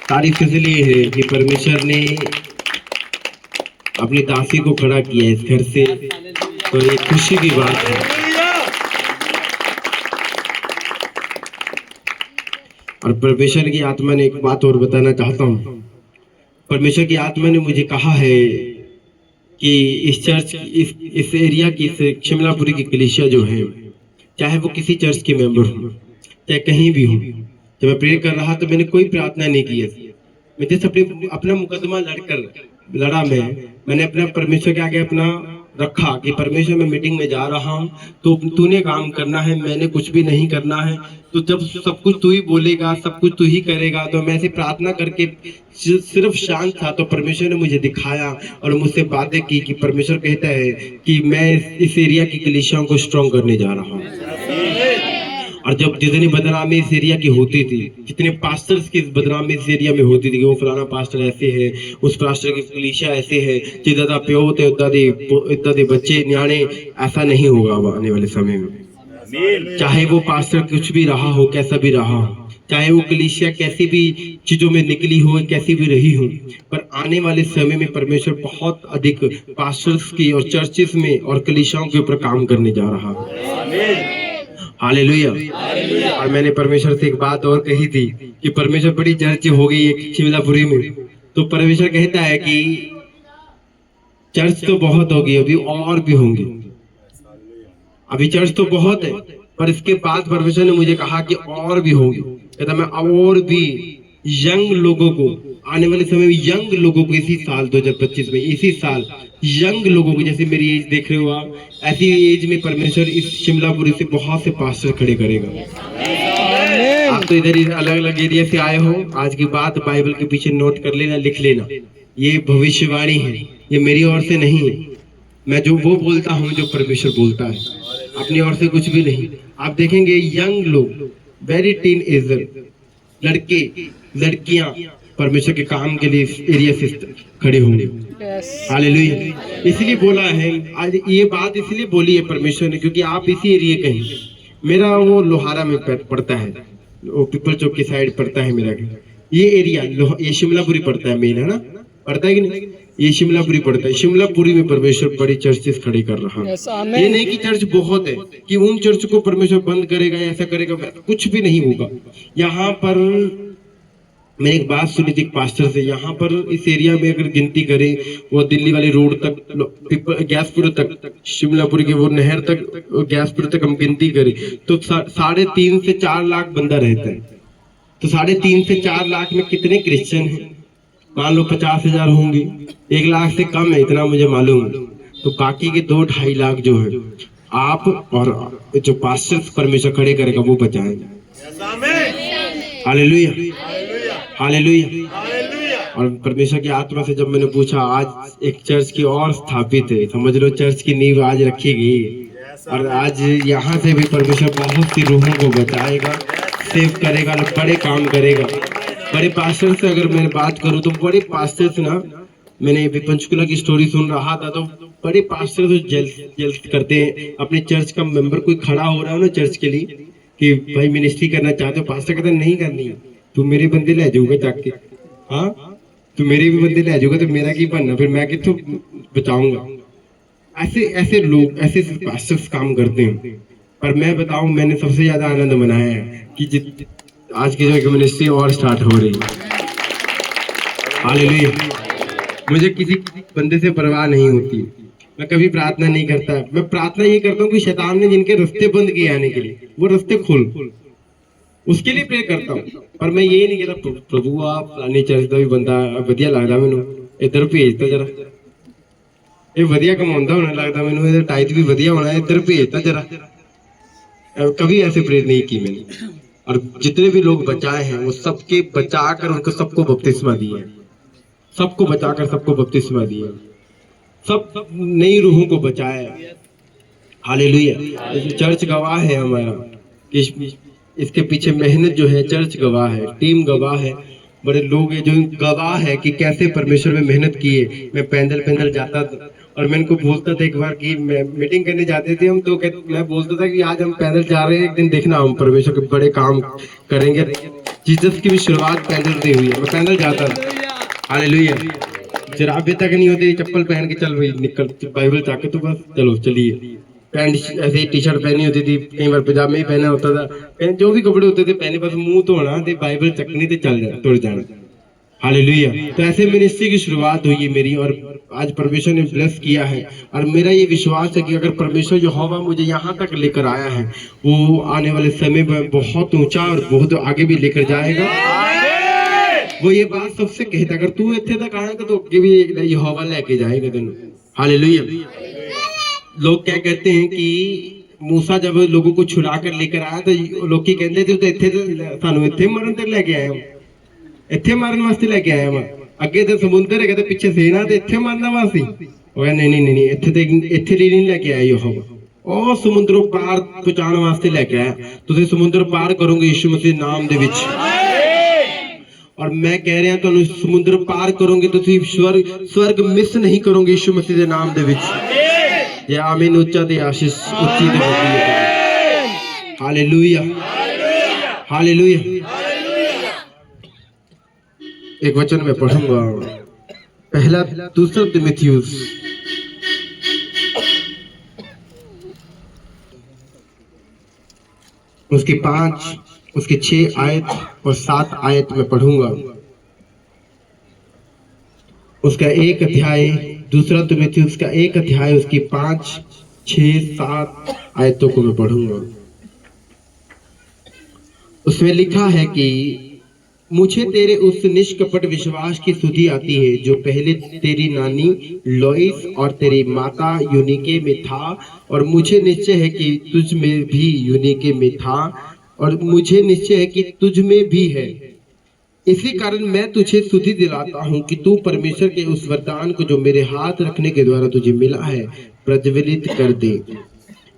तारीफ इसलिए है कि परमेश्वर ने अपनी दासी को खड़ा किया इस घर से, तो ये खुशी की बात है। और परमेश्वर की आत्मा ने एक बात और बताना चाहता हूँ। परमेश्वर की आत्मा ने मुझे कहा है कि इस चर्च, इस एरिया की, इस शिमलापुरी की कलीसिया जो है, चाहे वो किसी चर्च के मेंबर हो, चाहे कहीं भी हो, जब मैं प्रेयर कर रहा तो मैंने कोई प्रार्थना नहीं की है। मैं जैसे अपना मुकदमा लड़ा मैंने अपना परमेश्वर के आगे अपना रखा कि परमेश्वर मैं मीटिंग में जा रहा हूँ, तो तूने काम करना है, मैंने कुछ भी नहीं करना है। तो जब सब कुछ तू ही बोलेगा, सब कुछ तू ही करेगा, तो मैं ऐसे प्रार्थना करके सिर्फ शांत था। तो परमेश्वर ने मुझे दिखाया और मुझसे बातें की कि परमेश्वर कहता है कि मैं इस एरिया की कलीसियाओं को स्ट्रॉन्ग करने जा रहा हूँ। और जब जितनी बदनामी इस एरिया की होती थी, जितने पास्टर्स की बदनामी इस एरिया में होती थी कि वो फलाना पास्टर ऐसे है, उस पास्टर की कलीसिया ऐसे है, जिदा प्यो थे उदा दे बच्चे न्याणे, ऐसा नहीं होगा अब आने वाले समय में। चाहे वो पास्टर कुछ भी रहा हो, कैसा भी रहा हो, चाहे वो कलीसिया कैसी भी चीजों में निकली हो, कैसी भी रही हो, पर आने वाले समय में परमेश्वर बहुत अधिक पास्टर्स की और चर्चेस में और कलीसियाओं के ऊपर काम करने जा रहा है। हालेलुया। और मैंने परमेश्वर से एक बात और कही थी कि परमेश्वर बड़ी चर्च हो गई है शिमलापुरी में, तो परमेश्वर कहता है कि चर्च तो बहुत होगी, अभी और भी होंगी। अभी चर्च तो बहुत है, पर इसके बाद परमेश्वर ने मुझे कहा कि और भी होगी। कहता मैं और भी यंग लोगों को, आने वाले समय में यंग लोगों को, इसी साल 2025 में, इसी साल यंग लोगों को, जैसे मेरी एज देख रहे हो आप, ऐसी एज में परमेश्वर इस शिमलापुरी से बहुत से पास्टर खड़े करेगा। आप तो इधर अलग अलग एरिया से आए हो, आज की बात बाइबल के पीछे नोट कर लेना, लिख लेना। ये भविष्यवाणी है, ये मेरी ओर से नहीं है। मैं जो वो बोलता हूँ जो परमेश्वर बोलता है, अपनी ओर से कुछ भी नहीं। आप देखेंगे यंग लोग, वेरी टीन एजर लड़के लड़कियां परमेश्वर के काम के लिए इस एरिया से खड़े होंगे। हालेलुया। इसलिए बोला है आज, ये बात इसलिए बोली है परमेश्वर ने, क्योंकि आप इसी एरिया के हैं। मेरा वो लोहारा में पड़ता है, वो पीपल चौक की साइड पड़ता है मेरा। ये एरिया ये शिमलापुरी पड़ता है मेन, है ना? पड़ता है कि नहीं? ये शिमलापुरी पड़ता है। शिमलापुरी में परमेश्वर बड़ी चर्चेस खड़ी कर रहा है। ये नहीं कि चर्च बहुत है कि उन चर्च को परमेश्वर बंद करेगा, ऐसा करेगा, कुछ भी नहीं होगा। यहाँ पर मैंने एक बात सुनी थी पास्टर से, यहाँ पर इस एरिया में अगर गिनती करें, वो दिल्ली वाली रोड तक, गैसपुर तक, शिमलापुरी के वो नहर तक, गैसपुर तक हम गिनती करें तो 3.5 से 4 लाख बंदा रहता है। तो 3.5 से 4 लाख में कितने क्रिश्चियन हैं? मान लो 50,000 होंगे, 1 लाख से कम है, इतना मुझे मालूम है। तो बाकी के 2-2.5 लाख जो है आप और जो पास्टर्स परमेश्वर खड़े करेगा वो बचाएंगे। Hallelujah, hallelujah. और परमेश्वर की आत्मा से जब मैंने पूछा, आज एक चर्च की और स्थापित है, समझ लो चर्च की नींव आज रखी गई। और आज यहाँ से भी परमेश्वर बहुत सी रूहों को बचाएगा, सेव करेगा, बड़े काम करेगा। बड़े पास्टर से अगर मैं बात करूं तो बड़े पास्टर से ना, मैंने अभी पंचकुला की स्टोरी सुन रहा था, तो बड़े पास्टर तो जेल्स करते हैं। अपने चर्च का मेंबर कोई खड़ा हो रहा है ना चर्च के लिए कि भाई मिनिस्ट्री करना चाहते हो, पास्टर कहता नहीं करनी है, तू मेरे बंदे ले जाऊंगा जाके, हाँ तू मेरे भी बंदे ले जाऊंगा तो मेरा की बनना, फिर मैं कितों बचाऊंगा। ऐसे लोग, ऐसे पास्टर्स काम करते हैं। पर मैं बताऊं, मैंने सबसे ज्यादा आनंद मनाया है कि आज की जो एक मिनिस्ट्री और स्टार्ट हो रही है। हालेलुया। मुझे किसी बंदे से परवाह नहीं होती, मैं कभी प्रार्थना नहीं करता। मैं प्रार्थना ये करता हूँ कि शैतान ने जिनके रास्ते बंद किए आने के लिए, वो रास्ते खोल, उसके लिए प्रे करता हूँ। पर मैं ये नहीं कहता प्रभु आप फलानी चर्च का भी बंदा वधिया लगता, मैनू इधर भेज दो जरा, ये वधिया कमाਉਂਦਾ होना लगता मैनू, ये टाइट भी वधिया होना, इधर भेज दो जरा। कभी ऐसे प्रेयर नहीं की मैंने। और जितने भी लोग बचाए हैं वो सबके बचाकर उनको सबको बपतिस्मा दिए, सबको बचाकर सबको बपतिस्मा दिए, सब नई रूहों को बचाया। हालेलुया। चर्च गवाह है हमारा, इसके पीछे मेहनत जो है, चर्च गवाह है, टीम गवाह है, बड़े लोग हैं जो गवाह है कि कैसे परमेश्वर में मेहनत किए। मैं पैदल जाता था और मैं इनको बोलता था एक बार कि मैं मीटिंग करने जाते थे हम, तो मैं बोलता था कि आज हम पैदल जा रहे हैं, एक दिन देखना हम परमेश्वर के बड़े काम करेंगे। जीसस की भी शुरुआत पैदल से हुई है, मैं पैदल जाता था। हालेलुया। जराबे तक नहीं होती, चप्पल पहन के चल भाई, निकल बाइबल चाके तो बस चलो चलिए। पैंट ऐसे टी शर्ट पहनी होती थी, कई बार पजामे ही पहना होता था, जो भी कपड़े होते थे पहने, बस मुंह धोना ते बाइबल चकनी ते चल जाना, तुर जाना। हालेलुया। तो ऐसे मिनिस्ट्री की शुरुआत हुई है मेरी, और आज परमेश्वर ने ब्लेस किया है। और मेरा ये विश्वास है कि अगर परमेश्वर यहोवा मुझे यहाँ तक लेकर आया है, वो आने वाले समय में बहुत ऊंचा और बहुत आगे भी लेकर जाएगा। वो ये बात सबसे कहता, अगर तू इतने तक आएगा तो आगे भी यहोवा लेके जाएगा तेन। हालेलुया। लोग क्या कहते हैं कि मूसा जब लोगों को छुड़ा कर लेकर आया तो लोग की कहते थे इत्थे सानू इत्थे मरन तक लेके आए, इत्थे मारन वास्ते लेके आया वा, अगे तो समुद्र है, कहते पीछे सेना, ते इत्थे मारना वासी। वो कहते नहीं इत्थे नहीं लेके आए यहोवा, ओ समुद्रों पार पहुंचाने वास्ते लेके आया। तुसीं समुद्र पार करोगे यीशु मसीह नाम दे विच। और मैं कह रहा तुहानू समुद्र पार करोगे तो स्वर्ग मिस नहीं करोगे यीशु मसीह दे नाम दे विच। ये आमीन उच्चा दे आशीष उच्ची दे होती है। हालेलुया। हालेलुया। एक वचन में पढ़ूंगा, पहला दूसरा तीमुथियुस उसके 5 उसके 6 आयत और 7 आयत में पढ़ूंगा। उसका 1 अध्याय, दूसरा तीमुथियुस का 1 अध्याय, उसकी 5, 6, 7 आयतों को मैं पढ़ूंगा। उसमें लिखा है कि मुझे तेरे उस निष्कपट विश्वास की सुधि आती है जो पहले तेरी नानी लोइस और तेरी माता यूनिके में था, और मुझे निश्चय है कि तुझ में भी यूनिके में था, और मुझे निश्चय है कि तुझ में भी है। इसी कारण मैं तुझे सुधि दिलाता हूँ कि तू परमेश्वर के उस वरदान को जो मेरे हाथ रखने के द्वारा तुझे मिला है प्रज्वलित कर दे।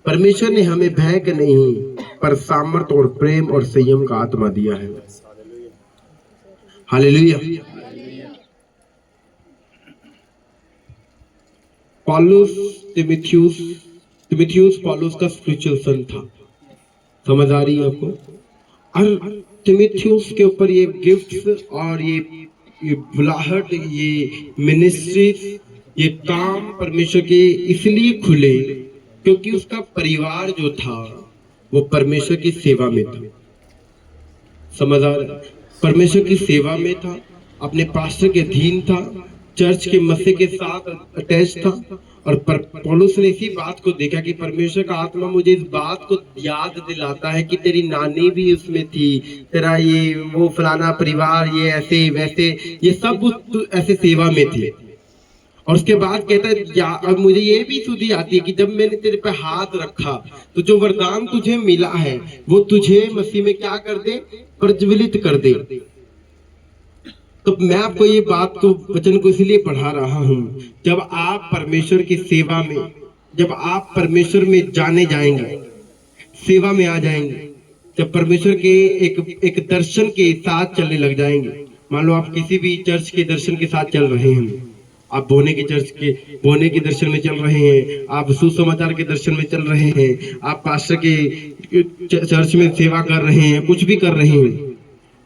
परमेश्वर ने हमें भय का नहीं पर सामर्थ्य और प्रेम और संयम का आत्मा दिया है। हालेलुया। पौलुस तीमुथियुस पौलुस का स्पिरिचुअल सन था, समझ आ रही है आपको? और तीमुथियुस के ऊपर ये गिफ्ट्स और ये बुलाहट, ये मिनिस्ट्री, ये काम परमेश्वर के इसलिए खुले क्योंकि उसका परिवार जो था वो परमेश्वर की सेवा में था। समझ आ रहा है? परमेश्वर की सेवा में था, अपने पास्टर के अधीन था, चर्च के मसीह के साथ अटैच था। और पौलुस ने इसी बात को देखा कि परमेश्वर का आत्मा मुझे इस बात को याद दिलाता है कि तेरी नानी भी उसमें थी, तेरा ये वो फलाना परिवार, ये ऐसे वैसे, ये सब ऐसे सेवा में थे। और उसके बाद कहता है अब मुझे ये भी सुधि आती है कि जब मैंने तेरे पे हाथ रखा तो जो वरदान तुझे मिला है वो तुझे मसीह में क्या कर दे, प्रज्वलित कर दे। तो मैं आपको ये बात को वचन को इसलिए पढ़ा रहा हूँ, जब आप परमेश्वर की सेवा में, जब आप परमेश्वर में जाने जाएंगे, सेवा में आ जाएंगे, जब परमेश्वर के एक दर्शन के साथ चलने लग जाएंगे। मान लो आप किसी भी चर्च के दर्शन के साथ चल रहे हैं, आप बोने के चर्च के बोने के दर्शन में चल रहे हैं, आप सुसमाचार के दर्शन में चल रहे हैं, आप पास्टर के चर्च में सेवा कर रहे हैं, कुछ भी कर रहे हैं,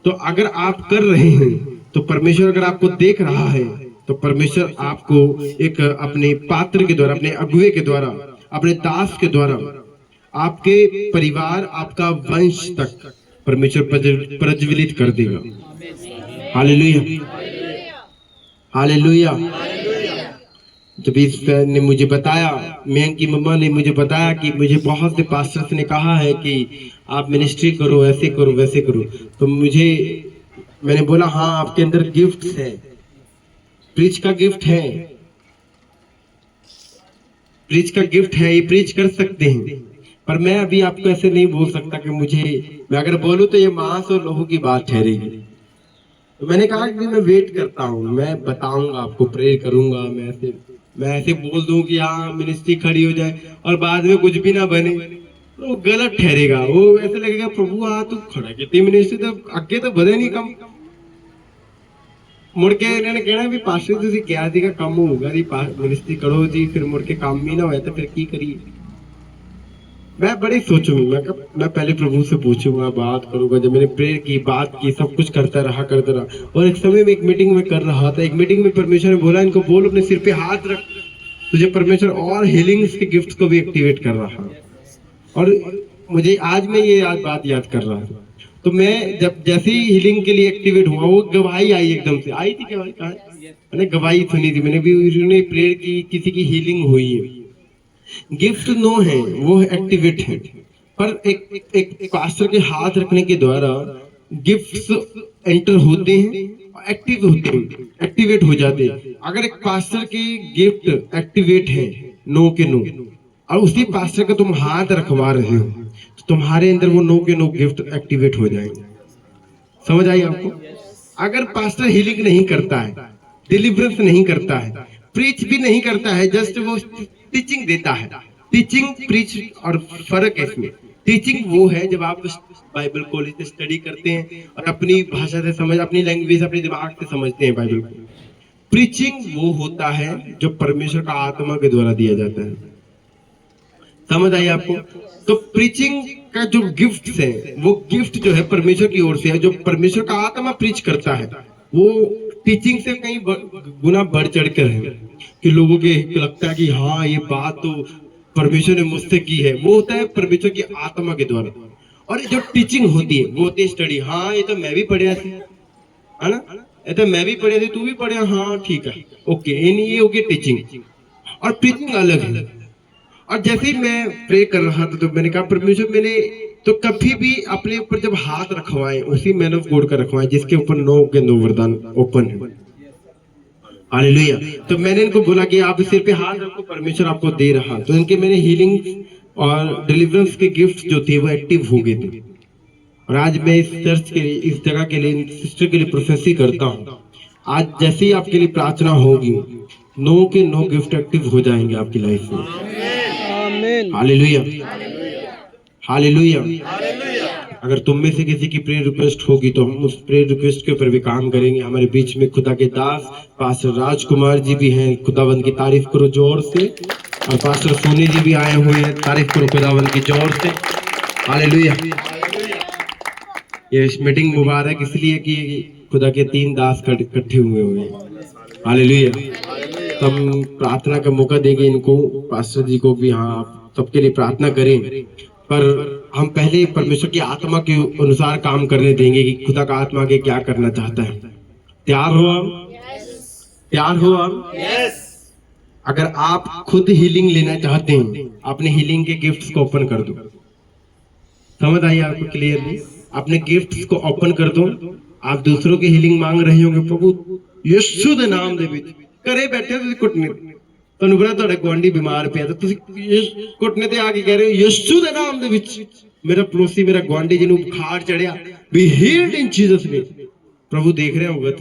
तो अगर आप कर रहे हैं तो परमेश्वर अगर आपको देख रहा है तो परमेश्वर आपको एक अपने पात्र के द्वारा, अपने अगुवे के द्वारा, अपने दास के द्वारा, आपके परिवार, आपका वंश तक परमेश्वर प्रज्वलित कर देगा। Hallelujah, hallelujah. जब इस ने मुझे बताया, मैं की मम्मा ने मुझे बताया कि मुझे बहुत से पास्टर्स ने कहा है कि आप मिनिस्ट्री करो, ऐसे करो, वैसे करो, तो मैंने बोला हाँ, आपके अंदर गिफ्ट्स है, प्रीच का गिफ्ट है, प्रीच का गिफ्ट है, ये प्रीच कर सकते हैं। पर मैं अभी आपको ऐसे नहीं बोल सकता कि मैं अगर बोलूं तो ये मांस और लोहू की बात ठहरेगी। तो मैंने कहा कि मैं वेट करता हूँ, मैं बताऊंगा आपको, प्रेयर करूंगा। मैं ऐसे बोल दूं कि हाँ मिनिस्ट्री खड़ी हो जाए और बाद में कुछ भी ना बने, तो गलत ठहरेगा। वो ऐसे लगेगा प्रभु हाँ तू खड़ा कितनी मिनिस्ट्री तो अगे तो बढ़े नहीं कम। मुड़ के इन्होंने कहना भी पास्टर तुसी क्या सीगा काम होगा जी, मिनिस्ट्री करो जी, फिर मुड़ के काम भी ना होया तो फिर की करिए। मैं बड़ी सोचूंगा, मैं पहले प्रभु से पूछूंगा, बात करूंगा। जब मैंने प्रेयर की, बात की, सब कुछ करता रहा। और एक समय में एक मीटिंग में कर रहा था, एक मीटिंग में परमेश्वर ने बोला इनको बोल अपने सिर पे हाथ रख, तुझे परमेश्वर और हीलिंग्स के गिफ्ट्स को भी एक्टिवेट कर रहा है। और मुझे आज मैं ये बात याद कर रहा था। तो मैं जब जैसे ही हीलिंग के लिए एक्टिवेट हुआ, वो गवाही आई, एकदम से आई थी गवाही। कहाँ मैंने गवाही सुनी थी, मैंने भी उन्होंने प्रेयर की, किसी की हीलिंग हुई है। गिफ्ट नो है, वो एक्टिवेट है। पर एक पास्टर के हाथ रखने के द्वारा गिफ्ट्स एंटर होते हैं, एक्टिव होते हैं, एक्टिवेट हो जाते हैं। अगर एक पास्टर के गिफ्ट एक्टिवेट है, नो के नो, और उसी पास्टर का तुम हाथ रखवा रहे हो, तो तुम्हारे अंदर वो नो के नो गिफ्ट एक्टिवेट हो जाएंगे। समझ आई आपको? अगर पास्टर हीलिंग नहीं करता है, डिलीवरेंस नहीं करता है, प्रीच भी नहीं करता है, जस्ट वो टीचिंग देता है। टीचिंग, प्रीच और फर्क है इसमें। टीचिंग वो है जब आप बाइबल कॉलेज में स्टडी करते हैं और अपनी भाषा से समझ, अपनी लैंग्वेज, अपने दिमाग से समझते हैं बाइबल को। प्रीचिंग वो होता है जो परमेश्वर का आत्मा के द्वारा दिया जाता है। समझ आई आपको? तो प्रीचिंग का जो गिफ्ट है, वो गिफ्ट जो है परमेश्वर की ओर से है, जो परमेश्वर का आत्मा प्रीच करता है, वो टीचिंग से कहीं गुना बढ़ चढ़ कर है। कि लोगों के लगता है कि हाँ ये बात तो परमेश्वर ने मुझसे की है, वो होता है परमेश्वर की आत्मा के द्वारा। और जो टीचिंग होती है वो होती है स्टडी। हाँ ये तो मैं भी पढ़िया थी, है ना, ये तो मैं भी पढ़िया थी, तू भी पढ़िया, हाँ ठीक है, ओके, ये हो गई टीचिंग। और प्रीचिंग अलग है। और जैसे ही मैं प्रे कर रहा था तो मैंने कहा परमेश्वर, मैंने तो कभी भी अपने ऊपर जब हाथ रखवाए, उसी मैन ऑफ गॉड का रखवाए जिसके ऊपर 9 के 9 वरदान ओपन है। हालेलुया। तो मैंने इनको बोला कि आप सिर पे हाथ रखो, परमेश्वर आपको दे रहा। तो इनके मैंने हीलिंग और डिलीवरेंस के गिफ्ट जो थे वो एक्टिव हो गए थे। और आज मैं इस चर्च के लिए, इस जगह के लिए, सिस्टर के लिए प्रोफेसी करता हूँ। आज जैसे ही आपके लिए प्रार्थना होगी, 9 के 9 गिफ्ट एक्टिव हो जाएंगे आपकी लाइफ में। Hallelujah, hallelujah. अगर तुम में से किसी की प्रेयर रिक्वेस्ट होगी तो हम उस प्रेयर रिक्वेस्ट के ऊपर भी काम करेंगे। हमारे बीच में खुदा के दास पास्टर राजकुमार जी भी हैं, खुदावंद की तारीफ करो जोर से। और पास्टर सोनी जी भी आए हुए हैं, तारीफ करो खुदावंद की जोर से। हालेलुया। ये मीटिंग मुबारक इसलिए कि खुदा के 3 दास इकट्ठे हुए हैं। हालेलुया। तो हम प्रार्थना का मौका देंगे इनको, पास्टर जी को भी। हाँ, आप सबके लिए प्रार्थना करें, पर हम पहले परमेश्वर की आत्मा के अनुसार काम करने देंगे कि खुदा का आत्मा के क्या करना चाहता है। तैयार हो आप? तैयार हो आप? अगर आप खुद हीलिंग लेना चाहते हैं, अपने हीलिंग के गिफ्ट्स को ओपन कर दो। समझ आई आपको क्लियरली? अपने गिफ्ट्स को ओपन कर दो। आप दूसरों की हीलिंग मांग रहे होंगे, प्रभु यीशु दे नाम दे विच करे बैठे ਤੁਸੀਂ ਘੁੱਟਨੇ, ਤੁਹਾਨੂੰ ਪਤਾ ਤੁਹਾਡੇ ਗੁਆਂਢੀ ਬਿਮਾਰ ਪਿਆ, ਤਾਂ ਤੁਸੀਂ ਘੁੱਟਨੇ ਤੇ ਆ ਕੇ ਕਹਿ ਰਹੇ ਹੋ ਯੀਸ਼ੂ ਦੇ ਨਾਮ ਦੇ ਵਿੱਚ ਮੇਰਾ ਪੜੋਸੀ, ਮੇਰਾ ਗੁਆਂਢੀ ਜਿਹਨੂੰ ਬੁਖਾਰ ਚੜਿਆ, ਬੀ ਹੀਲਡ ਇਨ ਜੀਸਸ ਨੇਮ। ਪ੍ਰਭੂ ਦੇਖ ਰਿਹਾ ਹੋਊਗਾ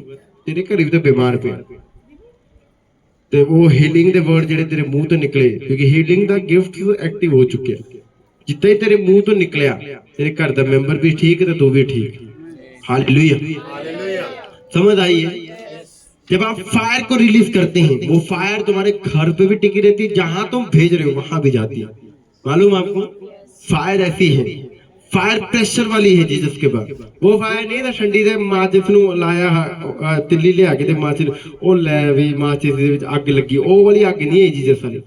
ਤੇਰੇ ਘਰ ਵੀ ਤਾਂ ਬਿਮਾਰ ਪਿਆ, ਤੇ ਉਹ ਹੀਲਿੰਗ ਦੇ ਵਰਡ ਜਿਹੜੇ ਤੇਰੇ ਮੂੰਹ ਤੋਂ ਨਿਕਲੇ, ਕਿਉਂਕਿ ਹੀਲਿੰਗ ਦਾ ਗਿਫਟ ਐਕਟਿਵ ਹੋ ਚੁੱਕਿਆ। ਜਿੱਦਾਂ ਹੀ ਤੇਰੇ ਮੂੰਹ ਤੋਂ ਨਿਕਲਿਆ, ਤੇਰੇ ਘਰ ਦਾ ਮੈਂਬਰ ਵੀ ਠੀਕ ਤੇ ਤੂੰ ਵੀ ਠੀਕ। हालेलुया। समझ आई है? जब आप फायर को रिलीज करते हैं, वो फायर तुम्हारे घर पे भी टिकी रहती है, जहां तुम भेज रहे हो वहां भी जाती है। मालूम आपको? फायर ऐसी है, फायर प्रेशर वाली है जीसस के बाद। वो फायर नहीं था ठंडी से माचिस ਨੂੰ ਲਾਇਆ, ਤਿੱਲੀ ਲਿਆ ਕੇ ਤੇ ਮਾਚਿਸ ਉਹ ਲੈ ਵੀ ਮਾਚਿਸ ਦੇ ਵਿੱਚ ਅੱਗ ਲੱਗੀ, ਉਹ ਵਾਲੀ ਅੱਗ ਨਹੀਂ ਹੈ जीसस वाली,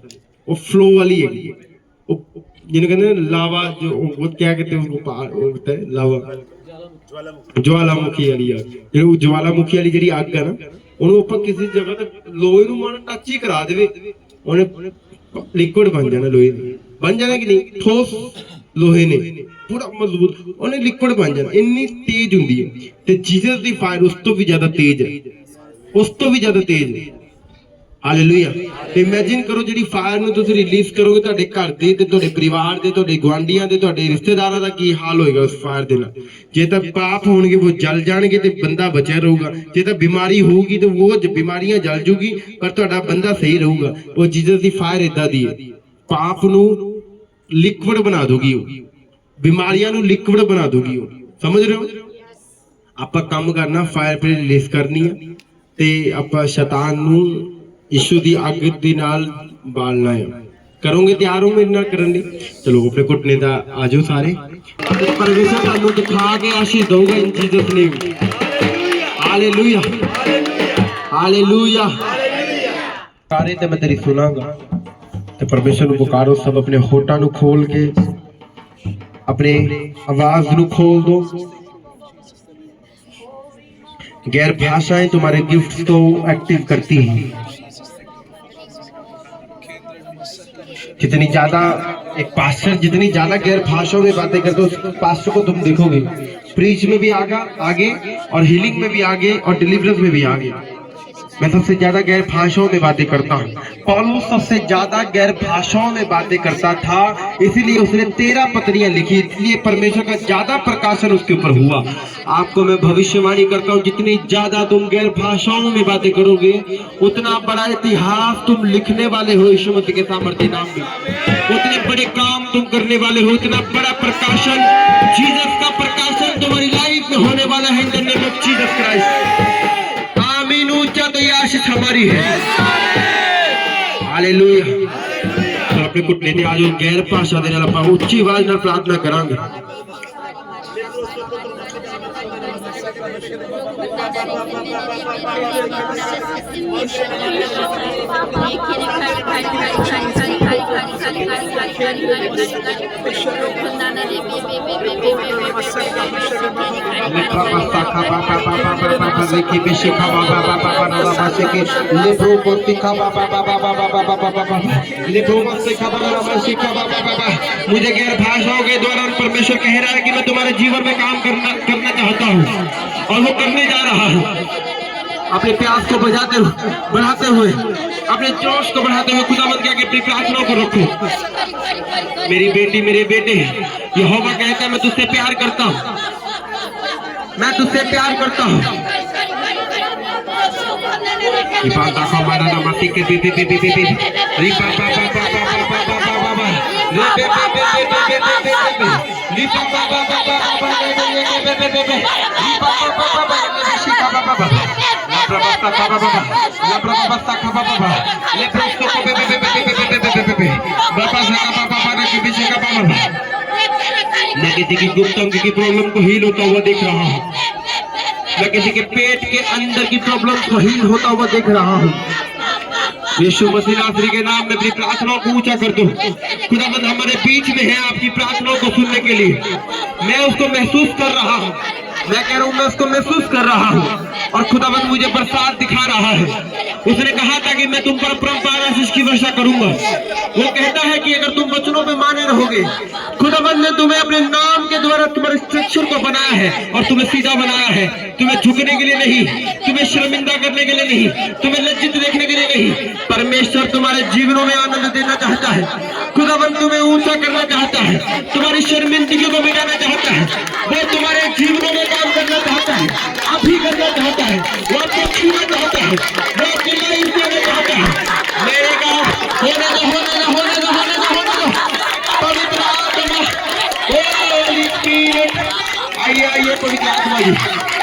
वो फ्लो वाली है। जिन्हें कहते हैं लावा, जो वो क्या कहते हैं उसको, वो होता है लावा, ज्वालामुखी वाली आग। जो ज्वालामुखी वाली जी आग है ना, ਉਹਨੂੰ ਆਪਾਂ ਕਿਸੇ ਜਗ੍ਹਾ ਤੇ ਲੋਹੇ ਨੂੰ ਮਾਣ ਟੱਚ ਹੀ ਕਰਾ ਦੇਵੇ, ਉਹਨੇ ਲਿਕੁਇਡ ਬਣ ਜਾਣਾ, ਲੋਹੇ ਬਣ ਜਾਣਾ ਕਿ ਨਹੀਂ, ਠੋਸ ਲੋਹੇ ਨੇ ਪੂਰਾ ਮਜ਼ਬੂਤ, ਉਹਨੇ ਲਿਕੁਇਡ ਬਣ ਜਾਣਾ, ਇੰਨੀ ਤੇਜ਼ ਹੁੰਦੀ ਹੈ। ਤੇ ਜੀਸਸ ਦੀ ਫਾਇਰ ਉਸ ਤੋਂ ਵੀ ਜ਼ਿਆਦਾ ਤੇਜ਼ ਹੈ, ਉਸ ਤੋਂ ਵੀ ਜ਼ਿਆਦਾ ਤੇਜ਼ ਹੈ। ਹਾਲੇਲੂਇਆ। ਤੇ ਇਮੇਜਿਨ ਕਰੋ ਜਿਹੜੀ ਫਾਇਰ ਨੂੰ ਤੁਸੀਂ ਰਿਲੀਜ਼ ਕਰੋਗੇ ਤੁਹਾਡੇ ਘਰ ਦੇ ਤੇ ਤੁਹਾਡੇ ਪਰਿਵਾਰ ਦੇ, ਤੁਹਾਡੇ ਗੁਆਂਢੀਆਂ ਦੇ, ਤੁਹਾਡੇ ਰਿਸ਼ਤੇਦਾਰਾਂ ਦਾ ਕੀ ਹਾਲ ਹੋਏਗਾ ਉਸ ਫਾਇਰ ਦੇ ਨਾਲ। ਜੇ ਤਾਂ ਪਾਪ ਹੋਣਗੇ ਉਹ ਜਲ ਜਾਣਗੇ ਤੇ ਬੰਦਾ ਬਚਿਆ ਰਹੂਗਾ, ਜੇ ਤਾਂ ਬਿਮਾਰੀ ਹੋਊਗੀ ਤੇ ਉਹ ਬਿਮਾਰੀਆਂ ਜਲ ਜੂਗੀ ਪਰ ਤੁਹਾਡਾ ਬੰਦਾ ਸਹੀ ਰਹੂਗਾ। ਉਹ ਜੀਸਸ ਦੀ ਫਾਇਰ ਇਦਾਂ ਦੀ ਹੈ, ਪਾਪ ਨੂੰ ਲਿਕਵਿਡ ਬਣਾ ਦੋਗੀ, ਉਹ ਬਿਮਾਰੀਆਂ ਨੂੰ ਲਿਕਵਿਡ ਬਣਾ ਦੋਗੀ। ਉਹ ਸਮਝ ਰਹੇ ਹੋ। ਆਪਾਂ ਕੰਮ ਕਰਨਾ, ਫਾਇਰ ਫਿਰ ਰਿਲੀਜ਼ ਕਰਨੀ ਹੈ ਤੇ ਆਪਾਂ ਸ਼ੈਤਾਨ ਨੂੰ यीशु दी अग दे नाल बालना है। करोगे तैयार हो मेरे नाल करन लई? चलो अपने घुटने दा आ जाओ सारे। परमेश्वर तुहानू दिखा के आशीष दूंगा इन जीसस नेम। Hallelujah hallelujah. सारे ते मैं तेरी सुनांगा ते परमेश्वर नू पुकारो, सब अपने होठां नू खोल के अपने आवाज नू खोल दो। गैर भाषाएं तुम्हारे गिफ्ट को एक्टिव करती हैं। जितनी ज्यादा एक पास्टर जितनी ज्यादा गैर भाषाओं में बातें करते हो, उस पास्टर को तुम देखोगे प्रीच में भी आगे और हीलिंग में भी आगे और डिलीवरेंस में भी आगे। मैं सबसे ज्यादा गैर भाषाओं में बातें करता हूँ। पौलुस सबसे ज्यादा गैर भाषाओं में बातें करता था, इसीलिए उसने 13 पत्रियां लिखी, इसलिए परमेश्वर का ज्यादा प्रकाशन उसके ऊपर हुआ। आपको मैं भविष्यवाणी करता हूँ, जितनी ज्यादा तुम गैर भाषाओं में बातें करोगे उतना बड़ा इतिहास तुम लिखने वाले हो यीशु मसीह के सामर्थ्य नाम में। उतने बड़े काम तुम करने वाले हो, उतना बड़ा प्रकाशन, जीसस का प्रकाशन तुम्हारी लाइफ में होने वाला है इन the name of Jesus Christ. आमीन। ऊंचा तो ये आशीष हमारी है। हालेलुया। तो अपने घुटने ते आ जाओ, गैर भाषा दे नाल आपां उच्ची आवाज नाल प्रार्थना करांगे। मुझे गैर भाषाओं के दौरान परमेश्वर कह रहा है कि मैं तुम्हारे जीवन में काम करना चाहता हूँ और वो करने जा रहा हूँ। अपने प्यास को बढ़ाते हुए अपने जोश को बढ़ाते हुए खुदावंद के आगे अपनी प्रार्थनाओं को रखो। मेरी बेटी मेरे बेटे, यहोवा कहता है मैं तुझसे प्यार करता हूँ, मैं तुझसे प्यार करता हूँ। मैं किसी की गुप्त अंग की प्रॉब्लम को हील होता हुआ देख रहा हूँ, मैं किसी के पेट के अंदर की प्रॉब्लम को हील होता हुआ देख रहा हूँ। यीशु मसीह नासरी के नाम में अपनी प्रार्थनाओं को ऊंचा कर दो। खुदावंद हमारे बीच में है आपकी प्रार्थनाओं को सुनने के लिए। मैं उसको महसूस कर रहा हूँ, मैं कह रहा हूँ मैं उसको महसूस कर रहा हूँ और खुदावंद मुझे बरसात दिखा रहा है। उसने कहा था कि मैं तुम पर परम्परा आशीष की वर्षा करूंगा। वो कहता है कि अगर तुम वचनों में माने रहोगे, खुदावंद ने तुम्हें अपने नाम के द्वारा तुम्हारे स्ट्रक्चर को बनाया है और तुम्हें सीधा बनाया है। तुम्हें झुकने के लिए नहीं, तुम्हें शर्मिंदा करने के लिए नहीं, तुम्हें लज्जित देखने के लिए नहीं। परमेश्वर तुम्हारे जीवनों में आनंद देना चाहता है। खुदावंद तुम्हें ऊंचा करना चाहता है, तुम्हारी शर्मिंदगी को मिटाना चाहता है। वो तुम्हारे जीवनों में काम करना चाहता है, अभी करना चाहता है, वो आपको छूना चाहता है, वो आपकी लाइफ देना चाहता है। मेरे काम होने दो, होने दो, होने दो, होने दो, होने दो। पवित्र आत्मा, होली स्पिरिट, आइए आइए पवित्र आत्मा जी।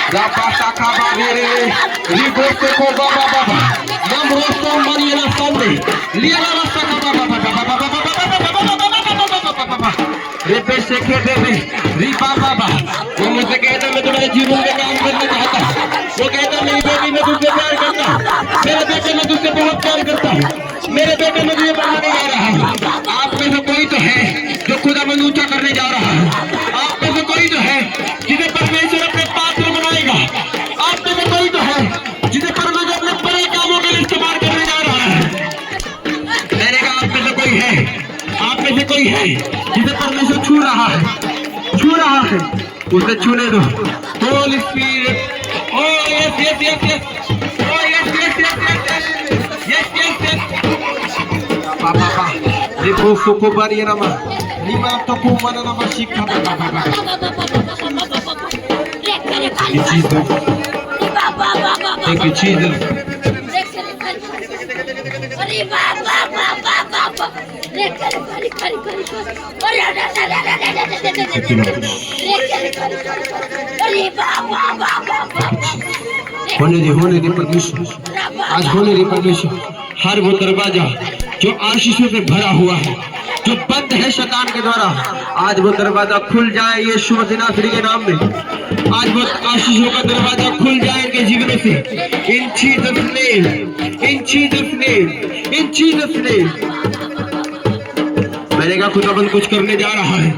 लापा साखा बाबे रिबोस्ते को बाबा बाबा नम रोस्तो मरियला सामने लिया ला साखा बाबा बाबा बाबा बाबा रिपे से खेते में रिपा बाबा। वो मुझसे कहता मैं तुम्हारे जीवन में काम करना चाहता हूँ। वो कहता मेरी बेटी मैं तुझसे प्यार करता हूँ, मेरे बेटे मैं तुझसे बहुत प्यार करता हूँ, मेरे बेटे मैं तुझे बढ़ाने जा रहा हूँ। आप में से कोई तो है जो ऊंचा करने जा रहा है। आप में से कोई तो है जिसे परमेश्वर अपने पात्र बनाएगा। आप में से कोई तो है जिसे परमेश्वर अपने बड़े कामों के लिए इस्तेमाल करने जा रहा है। मैंने कहा आप में से कोई है, आप में से कोई है जिसे परमेश्वर छू रहा है, छू रहा है, उसे छूने दो। Holi spirit, oh yes yes yes yes, oh yes yes yes yes yes yes yes, papa ribu fuku bari nama lima topu mana nama shikha papa Jesus, thank you Jesus. होने दे परमेश्वर, आज होने दे परमेश्वर। हर वो दरवाजा जो आशीषों से भरा हुआ है, जो बंद है शैतान के द्वारा, आज वो दरवाजा खुल जाए यीशु मसीह नासरी के नाम में। आज वो आशीषों का दरवाजा खुल जाए इनके जीवन से। इन जीसस नेम, इन जीसस नेम, इन जीसस नेम। मैंने कहा खुदाबंद कुछ करने जा रहा है,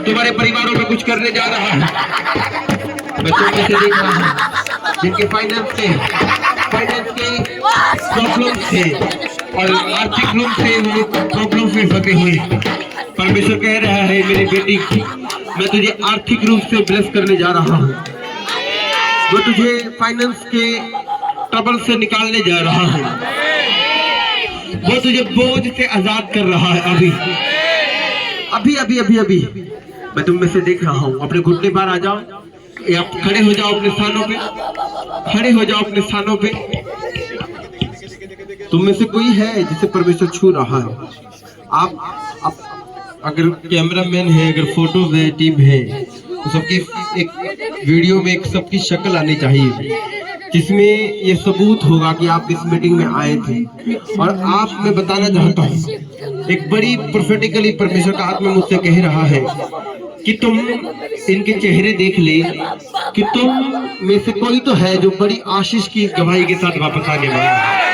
तुम्हारे परिवारों में कुछ करने जा रहा है। बच्चों में से देख रहा हूं जिनके फाइनेंस के प्रॉब्लम थे और आर्थिक रूप से वो प्रॉब्लम में फंसे हुए। परमेश्वर कह रहा है मेरी बेटी, मैं तुझे आर्थिक रूप से ब्लेस करने जा रहा हूँ। वो तुझे फाइनेंस के ट्रबल से निकालने जा रहा है। वो तुझे बोझ से आजाद कर रहा है। अभी अभी अभी अभी मैं तुम में से देख रहा हूँ। अपने घुटने पर आ जाओ, आप खड़े हो जाओ अपने स्थानों पे, खड़े हो जाओ अपने स्थानों पे। तुम में से कोई है जिसे परमेश्वर छू रहा है। आप अगर कैमरामैन है, अगर फोटो है, टीम है, तो सबकी एक वीडियो में एक सबकी शक्ल आनी चाहिए जिसमें ये सबूत होगा कि आप इस मीटिंग में आए थे। और आप, मैं बताना चाहता हूँ, एक बड़ी प्रोफेटिकली परमेश्वर का आत्मा मुझसे कह रहा है कि तुम इनके चेहरे देख ले कि तुम में से कोई तो है जो बड़ी आशीष की गवाही के साथ वापस आने वाला है।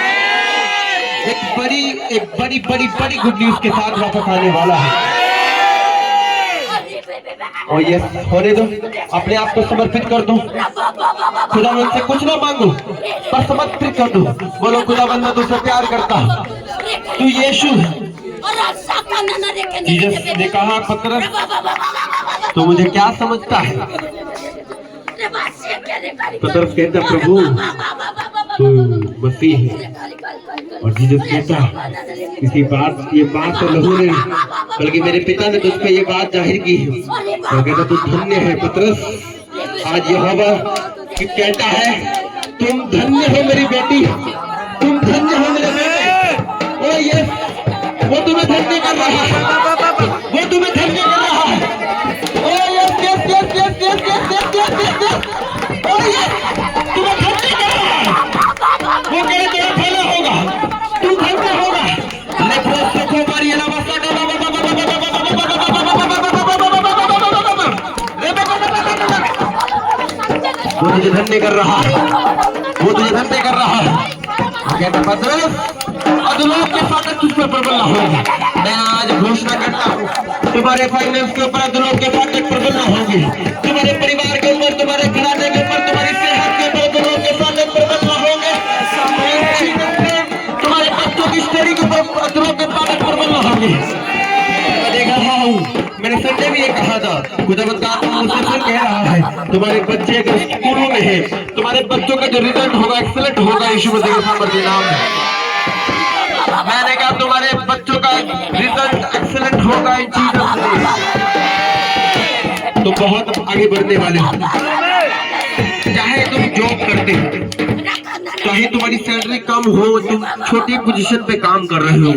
एक बड़ी गुड न्यूज के साथ वापस आने वाला है। और ये होने दो, अपने आप को समर्पित कर दो। खुदावंद से कुछ ना मांगो, पर समर्पित कर दो। बोलो खुदावंद मैं तुझसे प्यार करता हूँ, तू यीशु है। जीसस ने कहा पतरस तो मुझे क्या समझता है? पतरस कहता प्रभु तू मसीह है। और जीसस कहता ये बात तो लहू ने बल्कि मेरे पिता ने तुझ पे ये बात जाहिर की है। और कहता तू धन्य है पतरस। आज यहोवा कहता है तुम धन्य हो मेरी बेटी, तुम धन्य हो मेरे बेटे। ओ ये वो तुम्हें धन्य कर रहा है, वो तुम्हें धन्य कर रहा है। ओ yes yes yes yes yes yes yes yes yes, ओ यस तुम्हें धन्य कर रहा है। वो कहे तेरा भला होगा, तू धन्य होगा। लेकिन सुखो मारी ना बसा वो तुझे धन्य कर रहा है, वो तुझे धन्य कर रहा है। कहता पतरस अधलोक के फाटक तुझ पर प्रबल न होंगे। मैं आज घोषणा करता हूँ तुम्हारे फाइनेंस के ऊपर अधलोक के फाटक प्रबल न होंगे। तुम्हारे परिवार के ऊपर, तुम्हारे घराने के ऊपर, तुम्हारी सेहत के ऊपर अधलोक के फाटक प्रबल न होंगे। तुम्हारे बच्चों की स्टडी के ऊपर अधलोक के फाटक प्रबल न होंगे। मैं देख रहा हूँ, मैंने संडे भी ये कहा था, खुदावंद का आत्मा मुझसे फिर कह रहा है तुम्हारे बच्चे अगर स्कूलों में है, तुम्हारे बच्चों का जो रिजल्ट होगा एक्सीलेंट होगा यीशु मसीह के सामर्थ्य नाम में। मैंने कहा तुम्हारे बच्चों का रिजल्ट एक्सीलेंट होगा इन चीजों से। तो बहुत आगे बढ़ने वाले हो। चाहे तुम जॉब करते हो, चाहे तुम्हारी सैलरी कम हो, तुम छोटी पोजीशन पे काम कर रहे हो,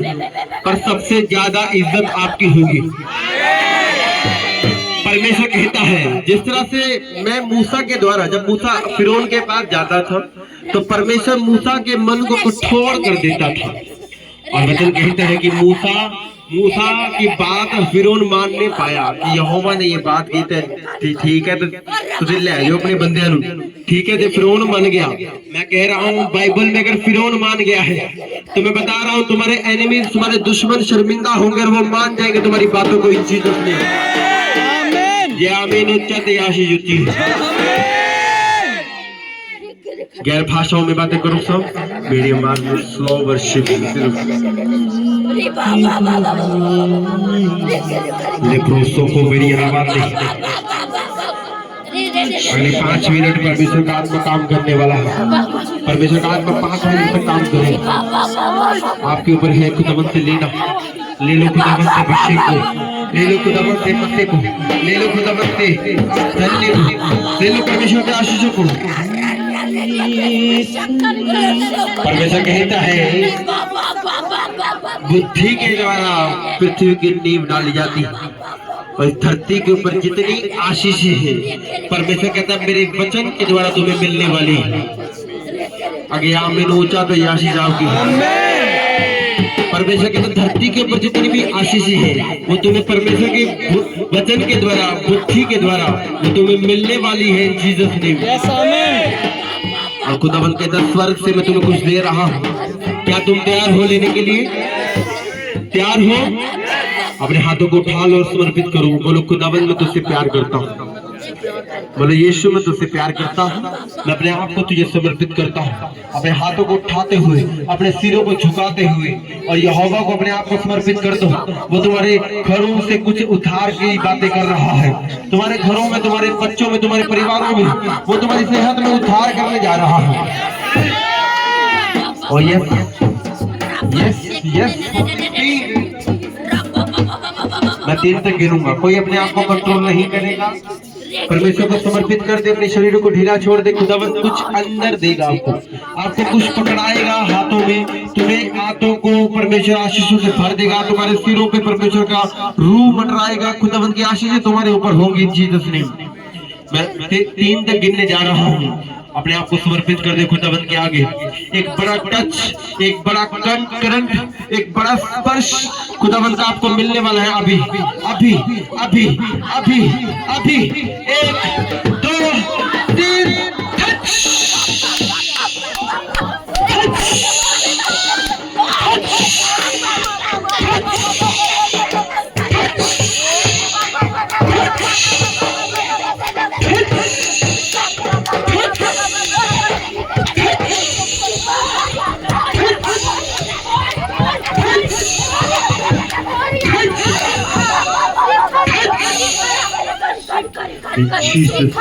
पर सबसे ज्यादा इज्जत आपकी होगी। परमेश्वर कहता है जिस तरह से मैं मूसा के द्वारा, जब मूसा फिरौन के पास जाता था तो परमेश्वर मूसा के मन को कठोर कर देता था। और वचन कहता है कि मूसा की बात फिरौन मान नहीं पाया कि यहोवा ने ये बात की ठीक है तो तुझे ले जाओ अपने बंदे नु, ठीक है। तो फिरौन मान गया। मैं कह रहा हूँ बाइबल में अगर फिरौन मान गया है तो मैं बता रहा हूँ तुम्हारे एनिमीज, तुम्हारे दुश्मन शर्मिंदा होंगे और वो मान जाएंगे तुम्हारी बातों को इन चीजों से। ये आमीन उच्चत आशीष उच्ची। गैर भाषाओं में बातें करो सब, मीडियम बात में स्लो वर्शिप। लेप्रोसों को मेरी आवाज नहीं। अगले 5 मिनट परमेश्वर का आत्मा काम करने वाला है। परमेश्वर का आत्मा 5 मिनट तक काम करे। आपके ऊपर है खुदावंत से लेना। ले लो खुदावंत से अभिषेक को, ले लो खुदावंत से पत्ते को, ले लो खुदावंत से धन्य को, ले लो परमेश्वर के आशीषों को। परमेश्वर कहता है बुद्धि के द्वारा पृथ्वी की नींव डाली जाती और धरती के ऊपर जितनी आशीषें हैं परमेश्वर कहता है मेरे वचन के द्वारा तुम्हें मिलने वाली। आगे आमीन ऊंचा तो आशीष आओगी। परमेश्वर कहता है धरती के ऊपर जितनी भी आशीषें हैं वो तुम्हें परमेश्वर के वचन के द्वारा, बुद्धि के द्वारा वो तुम्हें मिलने वाली है। Jesus name. और खुदावंत कहता है स्वर्ग से मैं तुम्हें कुछ दे रहा हूँ, क्या तुम तैयार हो लेने के लिए? तैयार हो? अपने हाथों को उठा लो और समर्पित करो। बोलो खुदावंत मैं तुझसे प्यार करता हूँ। बोलो यीशु मैं तुझसे प्यार करता हूँ, मैं अपने आप को तुझे समर्पित करता हूँ। अपने हाथों को उठाते हुए, अपने सिरों को झुकाते हुए और यहोवा को अपने आप को समर्पित कर दो। वो तुम्हारे घरों से कुछ उद्धार की बातें कर रहा है। तुम्हारे घरों में, तुम्हारे बच्चों में, तुम्हारे परिवारों में वो तुम्हारी सेहत में उद्धार करने जा रहा है। और यस यस यस, मैं 3 तक गिनूंगा, कोई अपने आप को कंट्रोल नहीं करेगा। परमेश्वर को समर्पित कर दे, अपने शरीर को ढीला छोड़ दे। खुदावंत कुछ अंदर देगा आपको, आपको कुछ पकड़ाएगा हाथों में, तुम्हें हाथों को परमेश्वर आशीषों से भर देगा। तुम्हारे सिरों पे परमेश्वर का रूह मंडराएगा। खुदावंत की आशीषें तुम्हारे ऊपर होंगी। Jesus name. मैं 3 तक गिनने जा रहा हूँ, अपने आप को समर्पित कर दे खुदावंत के आगे। एक बड़ा टच, एक बड़ा करंट, एक बड़ा स्पर्श खुदावंत का आपको मिलने वाला है। अभी अभी अभी अभी अभी 1 2 3 टच। Jesus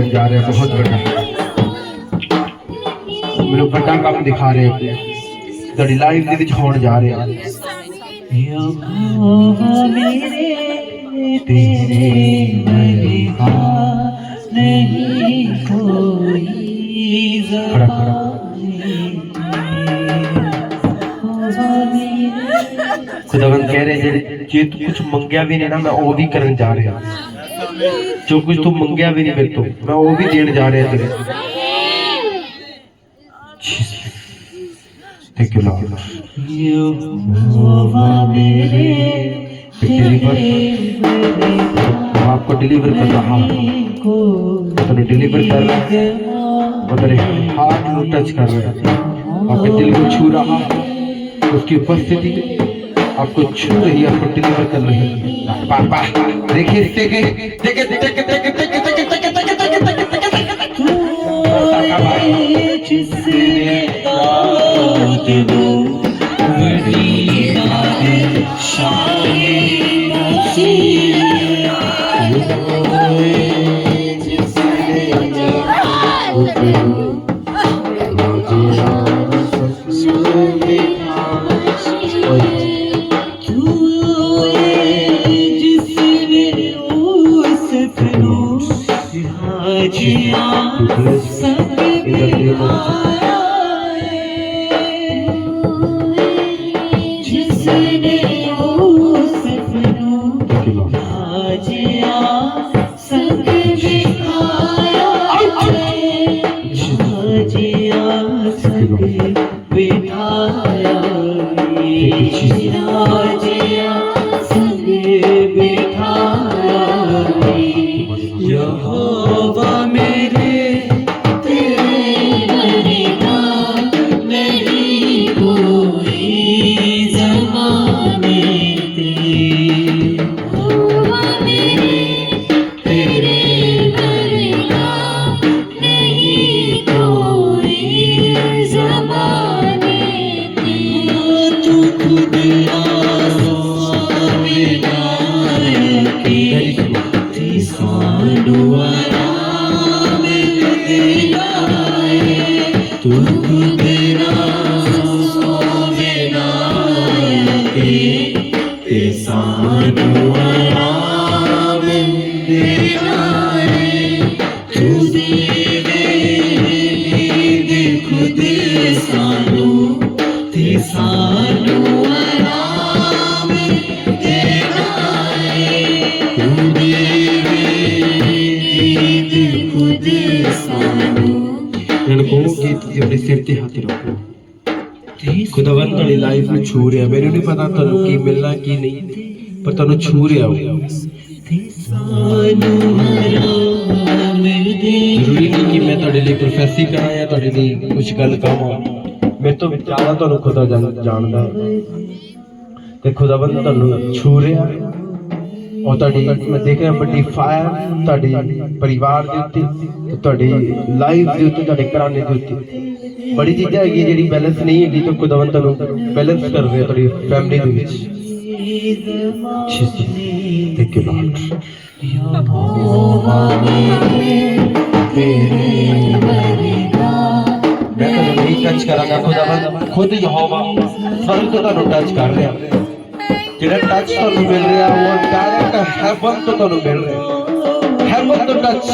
जा रहे हैं, बहुत बड़ा मेरे बड़ा काम दिखा रहे हैं, लाइव ਦੇ ਵਿੱਚ ਹੋਣ ਜਾ ਰਹੇ हैं। तेरे बलिदा नहीं कोई खुदावंत कह रहे जे तू कुछ मंगया भी नहीं ना, मैं वो भी करने जा रहा। जो कुछ तू मंगया भी नहीं मेरे तो, मैं वो भी देने जा रहा तेरे। Thank you Lord. यहोवा मेरे तेरे डिलीवर कर रहा है, वो तेरे डिलीवर कर रहा है, वो तेरे हाथ को टच कर रहा है, आपके दिल को छू रहा है, उसकी उपस्थिति आपको छू रही है, आपको डिलीवर कर रही है। पापा देखिए देखिए देखिए देखिए अपने सिर ते हाथ रखो। खुदावन तुम्हारी लाइफ में छू रहा, मेरे नहीं पता तुहानू की मिलना की नहीं, पर तुहानू छू रहा हो। जरूरी नहीं कि मैं तुहाडे लिए प्रोफेसी करा या तुहाडे लिए कुछ गल कहां, मेरे तो ज्यादा तुहानू खुदा जानदा है ते खुदावन तुहानू छू रहा। और तुहाडी मैं देख रहा बड़ी फायर तुहाडे परिवार दे उत्ते, तुहाडी लाइफ दे उत्ते, तुहाडे घराने दे उत्ते बड़ी चीज़ां है जिहड़ी बैलेंस नहीं है, तो खुदावन तुहानू बैलेंस कर रहे तुहाडी family they which. Thank you Lord. मैं तुहानू नहीं टच करांगा, खुदावन खुद यहोवा स्वर्ग तो तुहानू टच कर रहा, जिहड़ा टच तुहानू मिल रहा वो डायरेक्ट हेवन तो तुहानू मिल रहा, हेवन तो टच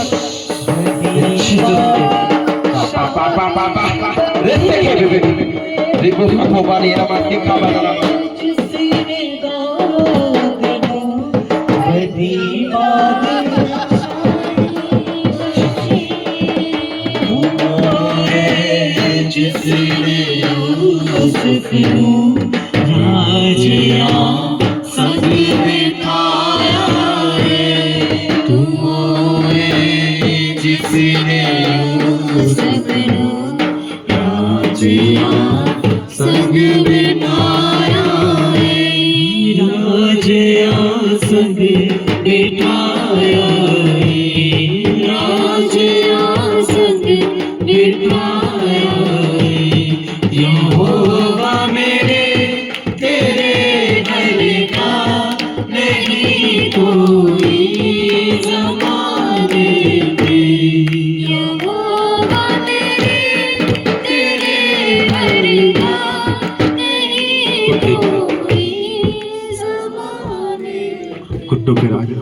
कुट्टू के राजा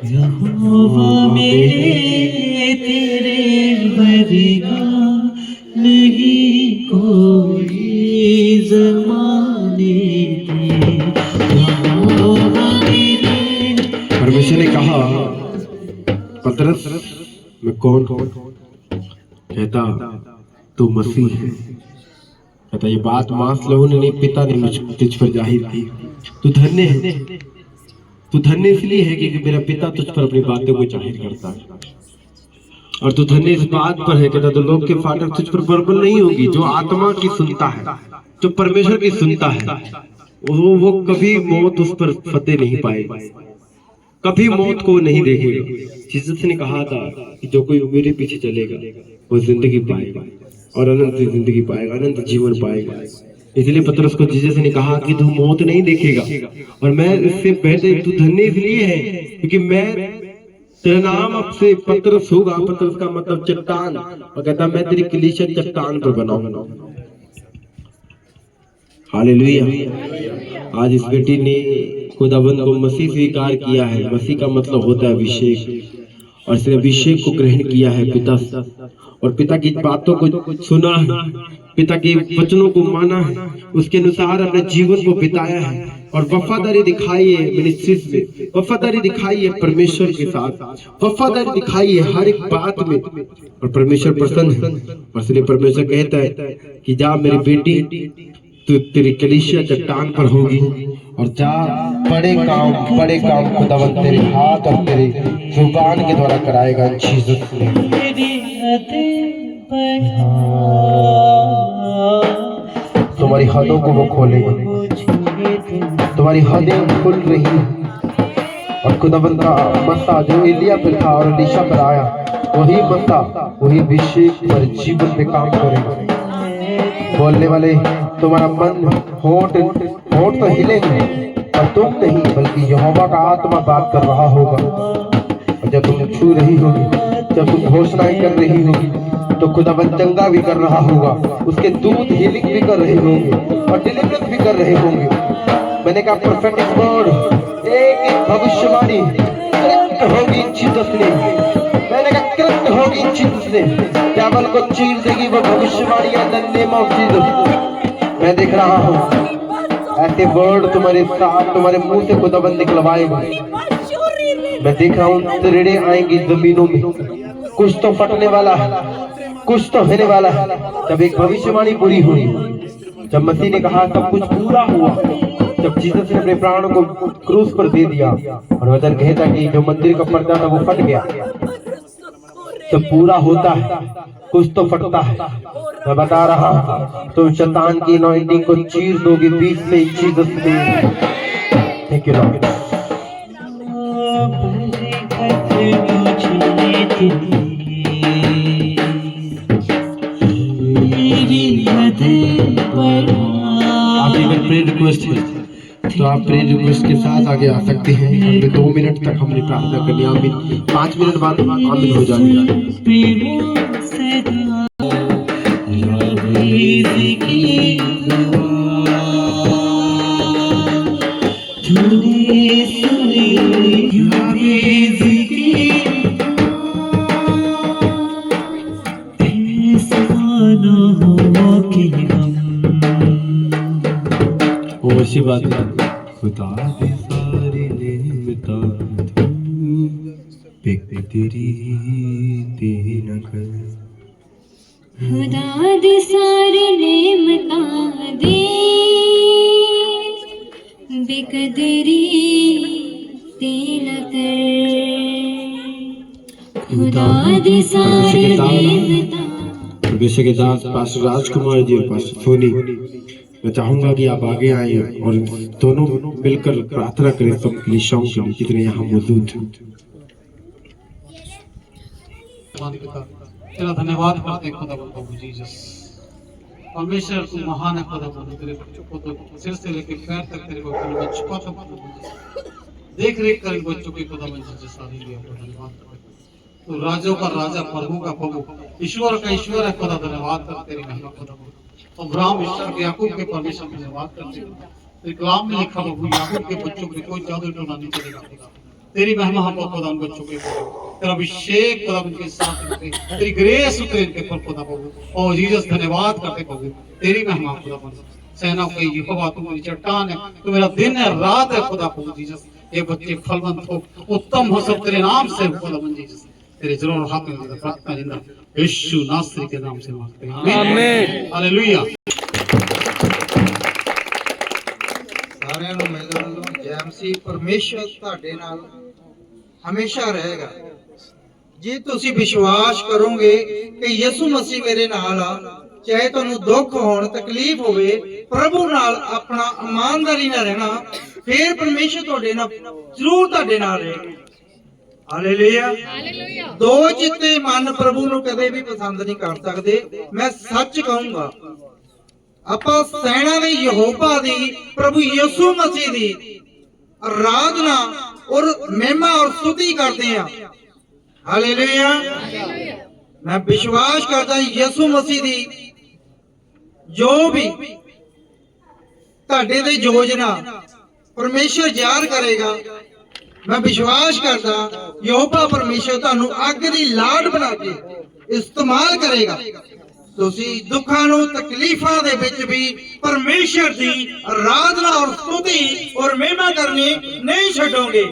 यहोवा मेरे तेरे बरगा नहीं कोई ज़माने में। यहोवा मेरे परमेश्वर ने कहा पतरस मैं कौन कहता तू मसीह है, कहता ये बात मांस लहू ने नहीं पिता ने मुझ तुझ पर जाहिर की, तू धन्य है तू धन्य इसलिए है कि मेरा पिता तुझ पर अपनी बातों को जाहिर करता है, और तू धन्य इस बात पर है कि तो लोग के फाटक तुझ पर बरबल नहीं होगी। जो आत्मा की सुनता है, जो परमेश्वर की सुनता है, वो कभी मौत उस पर फतेह नहीं पाएगा, कभी मौत को नहीं देखेगा। जीसस ने कहा था कि जो कोई मेरे पीछे चलेगा वो जिंदगी पाएगा और अनंत जिंदगी पाएगा, अनंत जीवन पाएगा। इसलिए पतरस को जीसस ने कहा कि तू मौत नहीं देखेगा। और मैं इससे पहले तू धन्य इसलिए है क्योंकि मैं तेरा नाम अब से पतरस होगा। पतरस का मतलब चट्टान, और कहता मैं तेरी कलीसिया चट्टान पर बनाऊंगा। हालेलुया। आज इस बेटी ने खुदाबंद को मसीह स्वीकार किया है। मसीह का मतलब होता है अभिषेक, और इसने अभिषेक को ग्रहण किया है पिता से, और पिता की बातों को सुना है, पिता के वचनों को माना है, उसके अनुसार अपने जीवन को बिताया है, और वफादारी दिखाई है मिनिस्ट्रीज में, वफादारी दिखाई है परमेश्वर के साथ, वफादारी दिखाई है हर एक बात में, और परमेश्वर प्रसन्न है। और इसलिए परमेश्वर कहता है कि जा मेरी बेटी, तू तेरी कलीसिया चट्टान पर होगी, और जा बड़े काम खुदावंद तेरे हाथ और तेरे जुबान के द्वारा कराएगा। जीसस ने तुम्हारी हदों को वो खोलेगा, तुम्हारी हदें खुल रही हैं। और खुदावंद का मसा जो एलिया पर था और एलीशा पर आया, वही मसा, वही अभिषेक पर जीवन पे काम करेगा। बोलने वाले तुम्हारा मन होठ तो हिलेंगे, पर तुम नहीं, बल्कि यहोवा का आत्मा बात कर रहा होगा। और जब तुम छू रही होगी, जब तुम घोषणाएं कर रही होगी, तो खुदावंद चंगा भी कर रहा होगा, उसके दूत हीलिंग भी कर रहे होंगे और डिलीवरेंस भी कर रहे होंगे। मैंने कहा प्रोफेटिक वर्ड, एक भविष्यवाणी करेक्ट होगी जीसस ने। मैंने कहा करेक्ट होगी जीसस ने, टेबल को चीर देगी वो भविष्यवाणी इन द नेम ऑफ जीसस। मैं देख रहा हूँ ऐसे वर्ड तुम्हारे साथ, तुम्हारे मुंह से खुदावंद निकलवाएगा। मैं देख रहा हूँ तिरड़े आएंगी जमीनों में, कुछ तो फटने वाला है, कुछ तो होने वाला है। जब एक भविष्यवाणी पूरी हुई, जब मसीह ने कहा सब कुछ पूरा हुआ, जब जीसस ने अपने प्राणों को क्रूस पर दे दिया, और वचन कहता कि जो मंदिर का पर्दा था वो फट गया। जब पूरा होता है कुछ तो फटता है। मैं बता रहा हूं तुम शैतान की अनॉइंटिंग को चीर दोगे बीच से। जीसस ने थैंक यू लॉर्ड। आप अगर प्रेयर रिक्वेस्ट है तो आप प्रेयर रिक्वेस्ट के साथ आगे आ सकते हैं। हमने 2 मिनट तक हमने प्रार्थना करनी है, आमीन। 5 मिनट बाद आमीन हो जाएंगे। वैसी बात है, खुदा दे सारे नेमता तेरी न कर, खुदा दे सारे नेमता दे बेकदरी न कर। खुदा दे सारे नेमता। परमेश्वर के दास पास्टर राजकुमार जी और पास्टर सोनी, मैं चाहूंगा कि आप आगे आए और दोनों मिलकर प्रार्थना करें सब कलीसियाओं के लिए जितने यहाँ मौजूद हैं। तेरा धन्यवाद करते खुदा प्रभु जीसस। परमेश्वर तू महान है खुदा प्रभु, तेरे बच्चों को तो सिर से लेकर पैर तक तेरे को छुपाता प्रभु। देख रेख कर बच्चों के खुदा जीसस। धन्यवाद तू राजों का राजा, प्रभु का प्रभु, ईश्वर का ईश्वर है खुदा। धन्यवाद कर तेरी महिमा खुदा। अब्राहम, इसहाक, याकूब के परमेश्वर धन्यवाद करते हैं। तेरे कलाम में लिखा प्रभु याकूब के बच्चों पे कोई जादू टोना नहीं चलेगा खुदा। तेरी महिमा हम खुदा उन बच्चों के तेरा अभिषेक खुदा उनके साथ रखे, तेरी ग्रेस उतरे इनके पर खुदा प्रभु। और जीसस धन्यवाद करते प्रभु, तेरी महिमा खुदा प्रभु। सेनाओं के यहोवा तू मेरी चट्टान है, तू मेरा दिन है रात है खुदा प्रभु जीसस। ये बच्चे फलवंत हो, उत्तम हो सब तेरे नाम से खुदा जीसस। तेरे जरूर हाथ में प्रार्थना जिंदा यीशु नासरी के नाम से मांगते हैं, आमीन, हालेलुया। सारे नु मिल जय ਜੈਮਸੀ ਪਰਮੇਸ਼ਰ ਤੁਹਾਡੇ ਨਾਲ ਹਮੇਸ਼ਾ ਰਹੇਗਾ। ਜੇ ਤੁਸੀਂ ਵਿਸ਼ਵਾਸ ਕਰੋਗੇ ਕਿ ਯਿਸੂ ਮਸੀਹ ਮੇਰੇ ਨਾਲ ਆ, ਚਾਹੇ ਤੁਹਾਨੂੰ ਦੁੱਖ ਹੋਣ ਤਕਲੀਫ ਹੋਵੇ, ਪ੍ਰਭੂ ਨਾਲ ਆਪਣਾ ਇਮਾਨਦਾਰੀ ਨਾਲ ਰਹਿਣਾ, ਫਿਰ ਪਰਮੇਸ਼ਰ ਤੁਹਾਡੇ ਨਾਲ ਜ਼ਰੂਰ ਤੁਹਾਡੇ ਨਾਲ ਰਹੇਗਾ। ਹਾਲੇਲੂਇਆ। ਦੋ ਚਿੱਤੇ ਮਨ ਪ੍ਰਭੂ ਨੂੰ ਕਦੇ ਵੀ ਪਸੰਦ ਨਹੀਂ ਕਰ ਸਕਦੇ। ਮੈਂ ਸੱਚ ਕਹੂੰਗਾ, ਆਪਾਂ ਸੈਨਾ ਦੇ ਯਹੋਵਾ ਦੀ, ਪ੍ਰਭੂ ਯਿਸੂ ਮਸੀਹ ਦੀ ਆਰਾਧਨਾ ਔਰ ਮਹਿਮਾ ਔਰ ਸਤੁਤੀ ਕਰਦੇ ਆ। ਹਾਲੇਲੂਇਆ। मैं विश्वास करता हूं यीशु मसीह दी जो भी ਤੁਹਾਡੇ ਤੇ ਯੋਜਨਾ ਪਰਮੇਸ਼ਰ ਜ਼ਾਹਰ ਕਰੇਗਾ। मैं विश्वास करता यहोवा परमेश्वर ਤੁਹਾਨੂੰ ਅੱਗ ਦੀ ਲਾਟ ਬਣਾ ਕੇ ਇਸਤੇਮਾਲ ਕਰੇਗਾ। ਤੁਸੀਂ ਦੁੱਖਾਂ ਨੂੰ ਤਕਲੀਫਾਂ ਦੇ ਵਿੱਚ ਵੀ ਪਰਮੇਸ਼ਰ ਦੀ ਆਰਾਧਨਾ ਔਰ ਸਤੁਤੀ ਔਰ ਮਹਿਮਾ ਕਰਨੀ ਨਹੀਂ ਛੱਡੋਗੇ,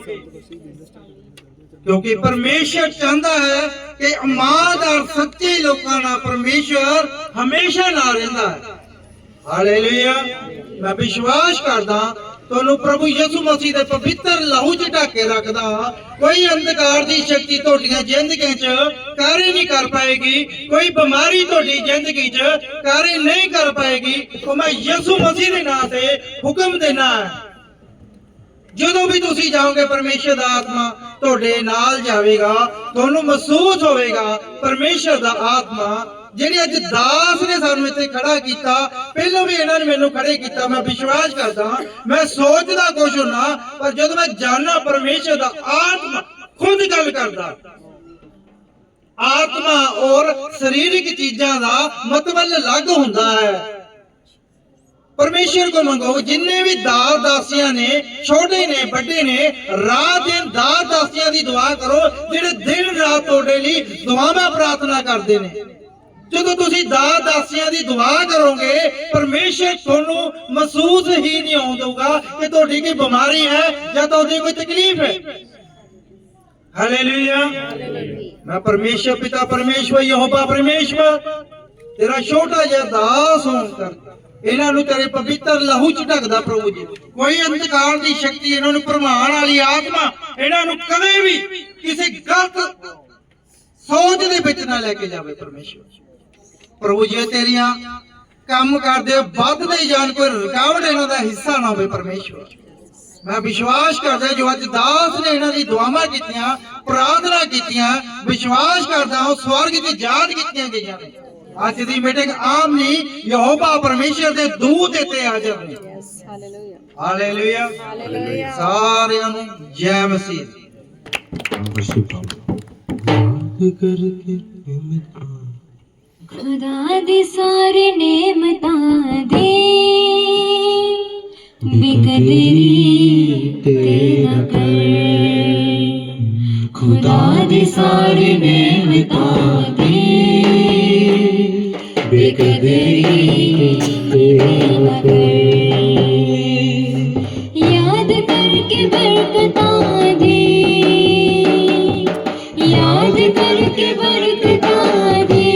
क्योंकि परमेश्वर चाहता है कि ईमानदार सच्चे लोगों ना परमेश्वर हमेशा ना रहता है। हालेलुया। मैं विश्वास करदा ਤੁਹਾਨੂੰ ਪ੍ਰਭੂ ਯਿਸੂ ਮਸੀਹ ਦੇ ਪਵਿੱਤਰ ਲਹੂ ਚ ਢੱਕ ਕੇ ਰੱਖਦਾ। ਕੋਈ ਅੰਧਕਾਰ ਦੀ ਸ਼ਕਤੀ ਤੁਹਾਡੀਆਂ ਜ਼ਿੰਦਗੀ ਚ ਕਾਰੇ ਨਹੀਂ ਕਰ ਪਾਏਗੀ, ਕੋਈ ਬਿਮਾਰੀ ਤੁਹਾਡੀ ਜ਼ਿੰਦਗੀ ਚ ਕਾਰੇ ਨਹੀਂ ਕਰ ਪਾਏਗੀ। ਉਹ ਮੈਂ ਯਿਸੂ ਮਸੀਹ ਦੇ ਨਾਂ ਤੇ ਹੁਕਮ ਦੇਣਾ ਹੈ, ਜਦੋਂ ਵੀ ਤੁਸੀਂ ਜਾਓਗੇ ਪਰਮੇਸ਼ਰ ਦਾ ਆਤਮਾ ਤੁਹਾਡੇ ਨਾਲ ਜਾਵੇਗਾ। ਤੁਹਾਨੂੰ ਮਹਿਸੂਸ ਹੋਵੇਗਾ ਪਰਮੇਸ਼ਰ ਦਾ ਆਤਮਾ। ਜਿਹੜੇ ਅੱਜ ਦਾਸ ਨੇ ਸਾਨੂੰ ਇੱਥੇ ਖੜਾ ਕੀਤਾ, ਪਹਿਲਾਂ ਵੀ ਇਹਨਾਂ ਨੇ ਮੈਨੂੰ ਖੜੇ ਕੀਤਾ। ਮੈਂ ਵਿਸ਼ਵਾਸ ਕਰਦਾ, ਮੈਂ ਸੋਚਦਾ ਕੁਝ ਹੁੰਨਾ, ਪਰ ਜਦੋਂ ਮੈਂ ਜਾਣਾ ਪਰਮੇਸ਼ਰ ਦਾ ਆਤਮਾ ਖੁਦ ਗੱਲ ਕਰਦਾ। ਆਤਮਾ ਔਰ ਸਰੀਰਕ ਚੀਜ਼ਾਂ ਦਾ ਮਤਲਬ ਅਲੱਗ ਹੁੰਦਾ ਹੈ। परमेश्वर को मंगो। जिन्ने भी दास दासियां ने, छोटे ने बड़े ने, रात दिन दास दासियां दी दुआ करो, जेड़े दिन रात तोड़े लिए दुआवां प्रार्थना करते ने। ਜਦੋਂ ਤੁਸੀਂ ਦਾਸ ਦਾਸੀਆਂ ਦੀ ਦੁਆ ਕਰੋਗੇ, ਪਰਮੇਸ਼ਰ ਤੁਹਾਨੂੰ ਮਹਿਸੂਸ ਹੀ ਨਹੀਂ ਹੋਣ ਦਊਗਾ ਕਿ ਤੁਹਾਡੀ ਕੋਈ ਬਿਮਾਰੀ ਹੈ ਜਾਂ ਤੁਹਾਡੀ ਕੋਈ ਤਕਲੀਫ ਹੈ। ਹਾਲੇਲੂਇਆ। ਮੈਂ ਪਰਮੇਸ਼ਰ ਪਿਤਾ ਪਰਮੇਸ਼ਰ ਯਹੋਵਾ ਪਰਮੇਸ਼ਰ ਤੇਰਾ ਛੋਟਾ ਜਿਹਾ ਦਾਸ ਹੋਣ ਕਰਕੇ ਇਹਨਾਂ ਨੂੰ ਤੇਰੇ ਪਵਿੱਤਰ ਲਹੂ ਚ ਢੱਕਦਾ। ਪ੍ਰਭੂ ਜੀ, ਕੋਈ ਅੰਧਕਾਰ ਦੀ ਸ਼ਕਤੀ, ਇਹਨਾਂ ਨੂੰ ਭਰਮਾਉਣ ਵਾਲੀ ਆਤਮਾ ਇਹਨਾਂ ਨੂੰ ਕਦੇ ਵੀ ਕਿਸੇ ਗਲਤ ਸੋਚ ਦੇ ਵਿੱਚ ਨਾ ਲੈ ਕੇ ਜਾਵੇ। ਪਰਮੇਸ਼ਰ ਪ੍ਰਭੂ ਜੀ, ਤੇਰੀਆਂ ਕੰਮ ਕਰਦੇ ਵੱਧਦੇ ਜਾਣ, ਕੋਈ ਰੁਕਾਵਟ ਇਹਨਾਂ ਦਾ ਹਿੱਸਾ ਨਾ ਹੋਵੇ। ਪਰਮੇਸ਼ਰ मैं विश्वास करता जो अज दास ने इन्हां दी दुआवां कीतियां, प्रार्थना कीतियां, विश्वास करता हूं स्वर्ग दी याद कीतियां गईयां ने। आज दी मीटिंग आम नहीं, यहोवा परमेश्वर दे दूत इत्थे हाज़र ने। हालेलुया। हालेलुया। सारियां नूं जय मसीह। खुदा दी सारी नेमतां दे बेकदरी तेरा कर। खुदा दी सारी नेमतां दे बेकदरी तेरा कर। याद करके बरकतां दे, याद करके बरकतां दे,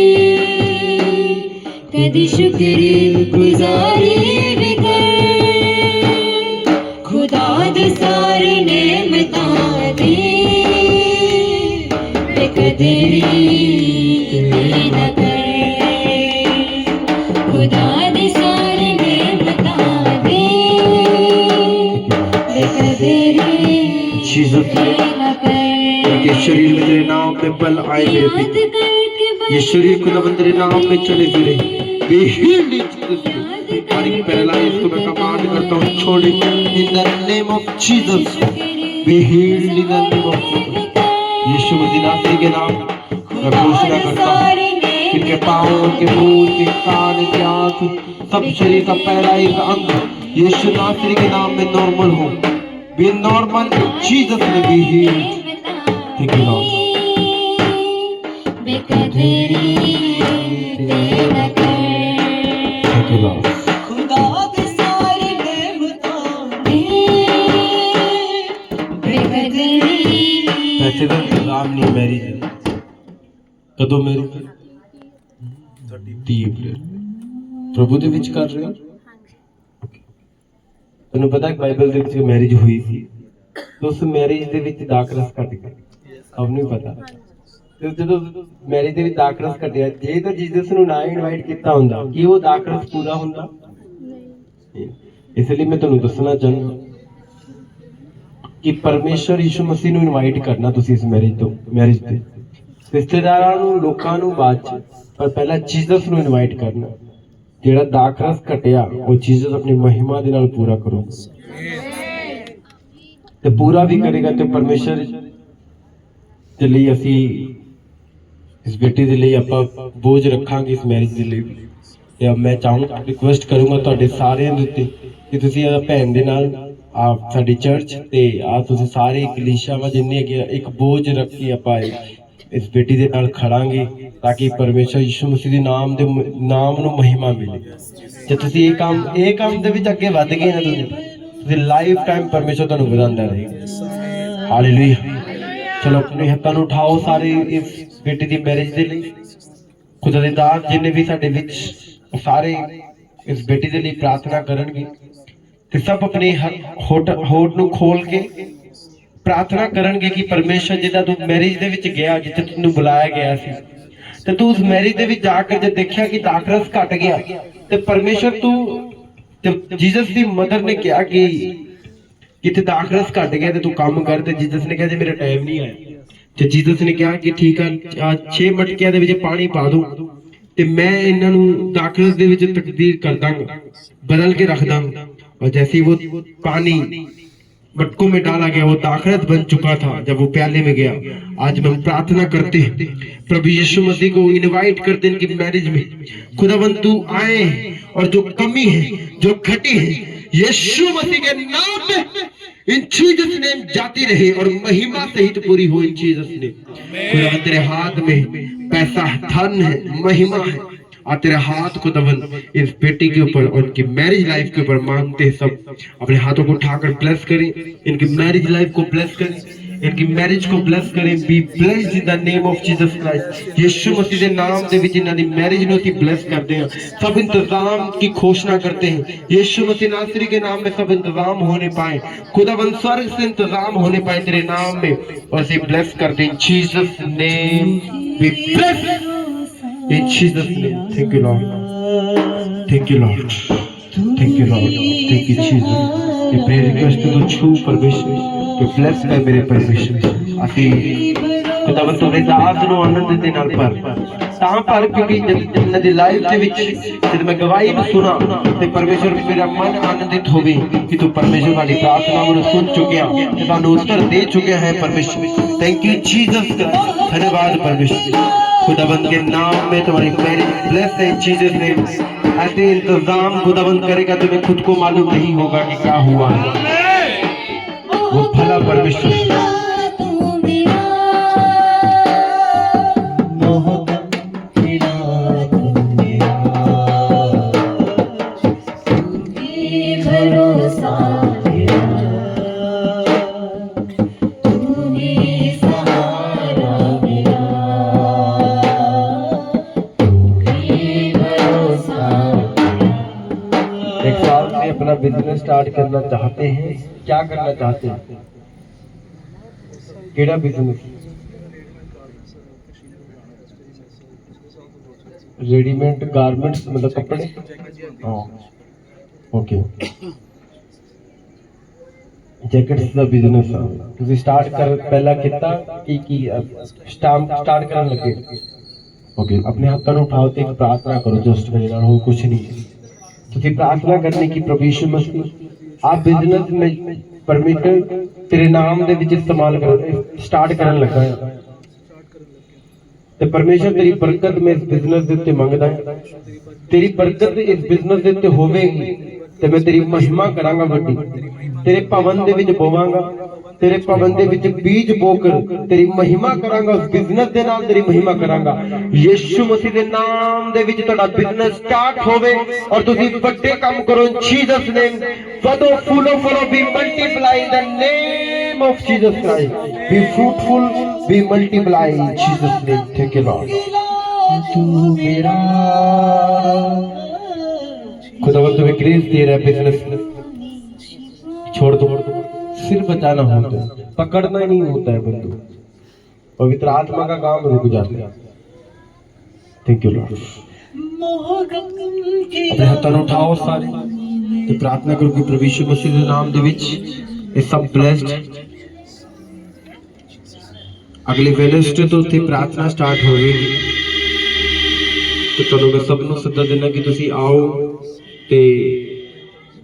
कदी शुक्र गुजारी भी कर। खुदा दी सारी नेमतां दे बेकदरी ना कर। खुदा दी सारी नेमतां दे बेकदरी ना कर। ये शरीर में तेरे नाम पे बल आए मेरे पिता, ये शरीर खुदावंद तेरे नाम पे चले फिरे, हर एक पैरालाइज को मैं कमांड करता हूँ, छोड़े in the name of Jesus, be healed in the name of Jesus. यीशु मसीह नासरी के नाम मैं घोषणा करता हूँ, इनके पाँव, इनके मुंह, इनके कान, इनके आँख, सब शरीर का पैरालाइज अंग यीशु नासरी के नाम में नॉर्मल हो, बी नॉर्मल जीसस में be healed. Thank you, Lord. बेकदरी तेरा कर। Thank you, Lord. खुदा दी सारी नेमतां दे बेकदरी। वैसे तो नाम नहीं मैरिज है, कदों मैरिज डी अप्रैल प्रभु ਦੇ ਵਿੱਚ ਕਰ ਰਹੇ ਹੋ। ਤੁਹਾਨੂੰ ਪਤਾ ਬਾਈਬਲ ਦੇ ਵਿੱਚ ਮੈਰਿਜ ਹੋਈ ਸੀ ਤੇ ਉਸ ਮੈਰਿਜ ਦੇ ਵਿੱਚ ਦਾਖਰਸ ਘਟ ਗਿਆ, ਸਭ ਨੂੰ ਪਤਾ। ਤੇ ਜਦੋਂ ਮੈਰਿਜ ਦੇ ਵਿੱਚ ਦਾਖਰਸ ਘਟਿਆ, ਜੇ ਤਾਂ ਜੀਸਸ ਨੂੰ ਨਾ ਇਨਵਾਈਟ ਕੀਤਾ ਹੁੰਦਾ ਕਿ ਉਹ ਦਾਖਰਸ ਪੂਰਾ ਹੁੰਦਾ? ਇਸ ਲਈ ਮੈਂ ਤੁਹਾਨੂੰ ਦੱਸਣਾ ਚਾਹੁੰਦਾ ਕਿ ਪਰਮੇਸ਼ਰ ਯਿਸੂ ਮਸੀਹ ਨੂੰ ਇਨਵਾਈਟ ਕਰਨਾ ਤੁਸੀਂ ਇਸ ਮੈਰਿਜ ਤੇ, ਰਿਸ਼ਤੇਦਾਰਾਂ ਨੂੰ, ਲੋਕਾਂ ਨੂੰ ਬਾਅਦ ਚ, ਪਰ ਪਹਿਲਾਂ ਜੀਸਸ ਨੂੰ ਇਨਵਾਈਟ ਕਰਨਾ। ਜਿਹੜਾ ਦਾਖਰਸ ਘਟਿਆ ਉਹ ਜੀਸਸ ਆਪਣੀ ਮਹਿਮਾ ਦੇ ਨਾਲ ਪੂਰਾ ਕਰੂਗਾ ਤੇ ਪੂਰਾ ਵੀ ਕਰੇਗਾ। ਤੇ ਪਰਮੇਸ਼ਰ ਦੇ ਲਈ ਅਸੀਂ ਇਸ ਬੇਟੀ ਦੇ ਲਈ ਆਪਾਂ ਬੋਝ ਰੱਖਾਂਗੇ ਇਸ ਮੈਰਿਜ ਦੇ ਲਈ। ਤੇ ਮੈਂ ਚਾਹੂੰਗਾ, ਰਿਕੁਐਸਟ ਕਰੂੰਗਾ ਤੁਹਾਡੇ ਸਾਰਿਆਂ ਦੇ ਉੱਤੇ ਕਿ ਤੁਸੀਂ ਆ ਭੈਣ ਦੇ ਨਾਲ ਆਪ ਸਾਡੀ ਚਰਚ ਤੇ ਆ ਤੁਸੀਂ ਸਾਰੇ ਕਲੀਸਿਆਵਾਂ ਜਿੰਨੇ ਕਿ ਇੱਕ ਬੋਝ ਰੱਖ ਕੇ ਆਪਾਂ ਇਸ ਬੇਟੀ ਦੇ ਨਾਲ ਖੜਾਂਗੇ ਤਾਂ ਕਿ ਪਰਮੇਸ਼ਰ ਯਿਸੂ ਮਸੀਹ ਦੇ ਨਾਮ ਨੂੰ ਮਹਿਮਾ ਮਿਲੇ। ਜੇ ਤੁਸੀਂ ਇਹ ਕੰਮ ਦੇ ਵਿੱਚ ਅੱਗੇ ਵੱਧ ਗਏ ਨਾ, ਤੁਸੀਂ ਲਾਈਫ ਟਾਈਮ ਪਰਮੇਸ਼ਰ ਤੁਹਾਨੂੰ ਵਧਾਉਂਦਾ ਰਹੇਗਾ। ਹਾਲੇਲੂਇਆ। ਚਲੋ ਆਪਣੇ ਹੱਥਾਂ ਨੂੰ ਉਠਾਓ ਸਾਰੇ ਇਸ ਬੇਟੀ ਦੀ ਮੈਰਿਜ ਦੇ ਲਈ। ਖੁਦਾ ਦੇ ਦਾਸ ਜਿੰਨੇ ਵੀ ਸਾਡੇ ਵਿੱਚ ਸਾਰੇ ਇਸ ਬੇਟੀ ਦੇ ਲਈ ਪ੍ਰਾਰਥਨਾ ਕਰਨਗੇ ਤੇ ਸਭ ਆਪਣੇ ਹੋਠ ਨੂੰ ਖੋਲ ਕੇ ਪ੍ਰਾਰਥਨਾ ਕਰਨਗੇ ਕਿ ਪਰਮੇਸ਼ਰ ਜਿੱਦਾਂ ਤੂੰ ਮੈਰਿਜ ਦੇ ਵਿੱਚ ਗਿਆ, ਜਿੱਥੇ ਤੈਨੂੰ ਬੁਲਾਇਆ ਗਿਆ ਸੀ, ਤੇ ਤੂੰ ਉਸ ਮੈਰਿਜ ਦੇ ਵਿੱਚ ਜਾ ਕੇ ਜਦ ਦੇਖਿਆ ਕਿ ਦਾਖਰਸ ਘਟ ਗਿਆ ਤੇ ਪਰਮੇਸ਼ਰ ਤੂੰ ਜੀਸਸ ਦੀ ਮਦਰ ਨੇ ਕਿਹਾ ਕਿ ਕਿਤੇ ਦਾਖਰਸ ਘਟ ਗਿਆ ਤੇ ਤੂੰ ਕੰਮ ਕਰ। ਤੇ ਜੀਸਸ ਨੇ ਕਿਹਾ ਜੇ ਮੇਰਾ ਟਾਈਮ ਨਹੀਂ ਆਇਆ, ਤੇ ਜੀਸਸ ਨੇ ਕਿਹਾ ਕਿ ਠੀਕ ਆ 6 ਮਟਕਿਆਂ ਦੇ ਵਿੱਚ ਪਾਣੀ ਪਾ ਦੋ ਤੇ ਮੈਂ ਇਹਨਾਂ ਨੂੰ ਦਾਖਰਸ ਦੇ ਵਿੱਚ ਤਕਦੀਰ ਕਰ ਦਾਂਗਾ, बदल के रख दूंगा। और जैसे वो पानी मटकों में डाला गया वो दाखरस बन चुका था जब वो प्याले में गया। आज हम प्रार्थना करते हैं प्रभु यीशु मसीह को इनवाइट करते हैं इनकी मैरिज में। खुदावंद तू आए और जो कमी है, जो घटी है, यीशु मसीह के नाम में इन जीसस नेम जाती रहे और महिमा सहित पूरी हो इन जीसस नेम। खुदावंद तेरे हाथ में पैसा, धन है, महिमा है, और तेरे हाथ को दबन इस बेटी के ऊपर और उनकी मैरिज लाइफ के ऊपर मांगते हैं। सब अपने हाथों को उठाकर ब्लेस करें, इनकी मैरिज लाइफ को ब्लेस करें, इनकी मैरिज को ब्लेस करें। Be blessed in the name of Jesus Christ. यीशु मसीह के नाम दे विच इन्हां दी मैरिज नु असीं ब्लेस करते हैं। सब इंतजाम की घोषणा करते हैं यीशु मसीह नासरी के नाम में सब इंतजाम होने पाए, खुदावंद स्वर्ग से इंतजाम होने पाए तेरे नाम में, और असीं ब्लेस करते हैं Jesus name. Be blessed in Jesus name। Thank you Lord, thank you Lord, thank you Lord, thank you Jesus। ये प्रेयर रिक्वेस्ट तो छू परमेश्वर के ब्लेस है मेरे परमेश्वर। आती खुदावंद तुम्हारे दास ਨੂੰ ਆਨੰਦ ਦੇ ਨਾਲ ਭਰ ਤਾਂ ਭਰ ਕਿਉਂਕਿ ਜਿੰਨਾਂ ਦੀ ਲਾਈਫ ਦੇ ਵਿੱਚ ਜਦ ਮੈਂ ਗਵਾਹੀ ਨੂੰ ਸੁਣਾ ਤੇ ਪਰਮੇਸ਼ਰ ਮੇਰਾ ਮਨ ਆਨੰਦਿਤ ਹੋਵੇ ਕਿ ਤੂੰ ਪਰਮੇਸ਼ਰ ਵਾਲੀ ਪ੍ਰਾਰਥਨਾਵਾਂ ਨੂੰ ਸੁਣ ਚੁੱਕਿਆ ਤੇ ਤੁਹਾਨੂੰ ਉੱਤਰ ਦੇ ਚੁੱਕਿਆ ਹੈ परमेश्वर। थैंक यू जीसस का धन्यवाद परमेश्वर। खुदावंद के नाम में तुम्हारी मैरिज ब्लेस है जीसस नेम। ऐसे इंतजाम खुदावंद करेगा, तुम्हें खुद को मालूम नहीं होगा कि क्या हुआ है। वो भला परमेश्वर अपना बिजनेस स्टार्ट करना चाहते हैं, क्या करना चाहते हैं? केड़ा बिजनेस? रेडीमेड गारमेंट्स मतलब कपड़े? हाँ ओके। जैकेट्स का बिजनेस तुसी स्टार्ट कर पहला कितना की स्टार्ट करने लगे? ओके। अपने हाथों में उठाओ ते प्रार्थना करो, जस्ट मेरे नाल हो कुछ नहीं। तुझे प्रार्थना करने की प्रभु यीशु मसीह आप बिजनेस में परमिशन तेरे नाम दे विच इस्तेमाल कर स्टार्ट करने लगा है ते परमेश्वर तेरी बरकत में इस बिजनेस दे उत्ते मंगदा है। तेरी बरकत इस बिजनेस दे उत्ते होवेगी ते मैं तेरी महिमा करांगा वड्डी। तेरे भवन दे विच बोवांगा, तेरे भवन दे विच बीज बोकर तेरी महिमा करांगा, उस बिजनेस दे नाल तेरी महिमा करांगा। यीशु मसीह दे नाम दे विच तुहाडा बिजनेस स्टार्ट होवे और तुसीं वड्डे काम करो इन जीसस नेम। वधो फूलो फलो, be multiply in the name of Jesus Christ. Be fruitful, be multiply in Jesus name. Thank you Lord. तू मेरा खुदावंद तुम्हें ग्रेस दे रहा है बिजनेस छोड़ दो, सिर बचाना होता है, पकड़ना नहीं होता है बंधु। पवित्र आत्मा का काम रुक जाता है। Thank you Lord. अपने हाथों ਨੂੰ ਉਠਾਓ ਸਾਰੇ ਤੇ ਪ੍ਰਾਰਥਨਾ ਕਰੋ ਕਿ ਪ੍ਰਭੂ ਯਿਸੂ ਮਸੀਹ ਦੇ ਨਾਮ ਦੇ ਵਿੱਚ ਇਹ ਸਭ ਬਲੈਸਡ। ਅਗਲੇ ਵੈਨਸਡੇ ਤੋਂ ਉੱਥੇ ਪ੍ਰਾਰਥਨਾ ਸਟਾਰਟ ਹੋਵੇਗੀ ਤੇ ਤੁਹਾਨੂੰ ਮੈਂ ਸਭ ਨੂੰ ਸੱਦਾ ਦੇਣਾ ਕਿ ਤੁਸੀਂ ਆਓ ਤੇ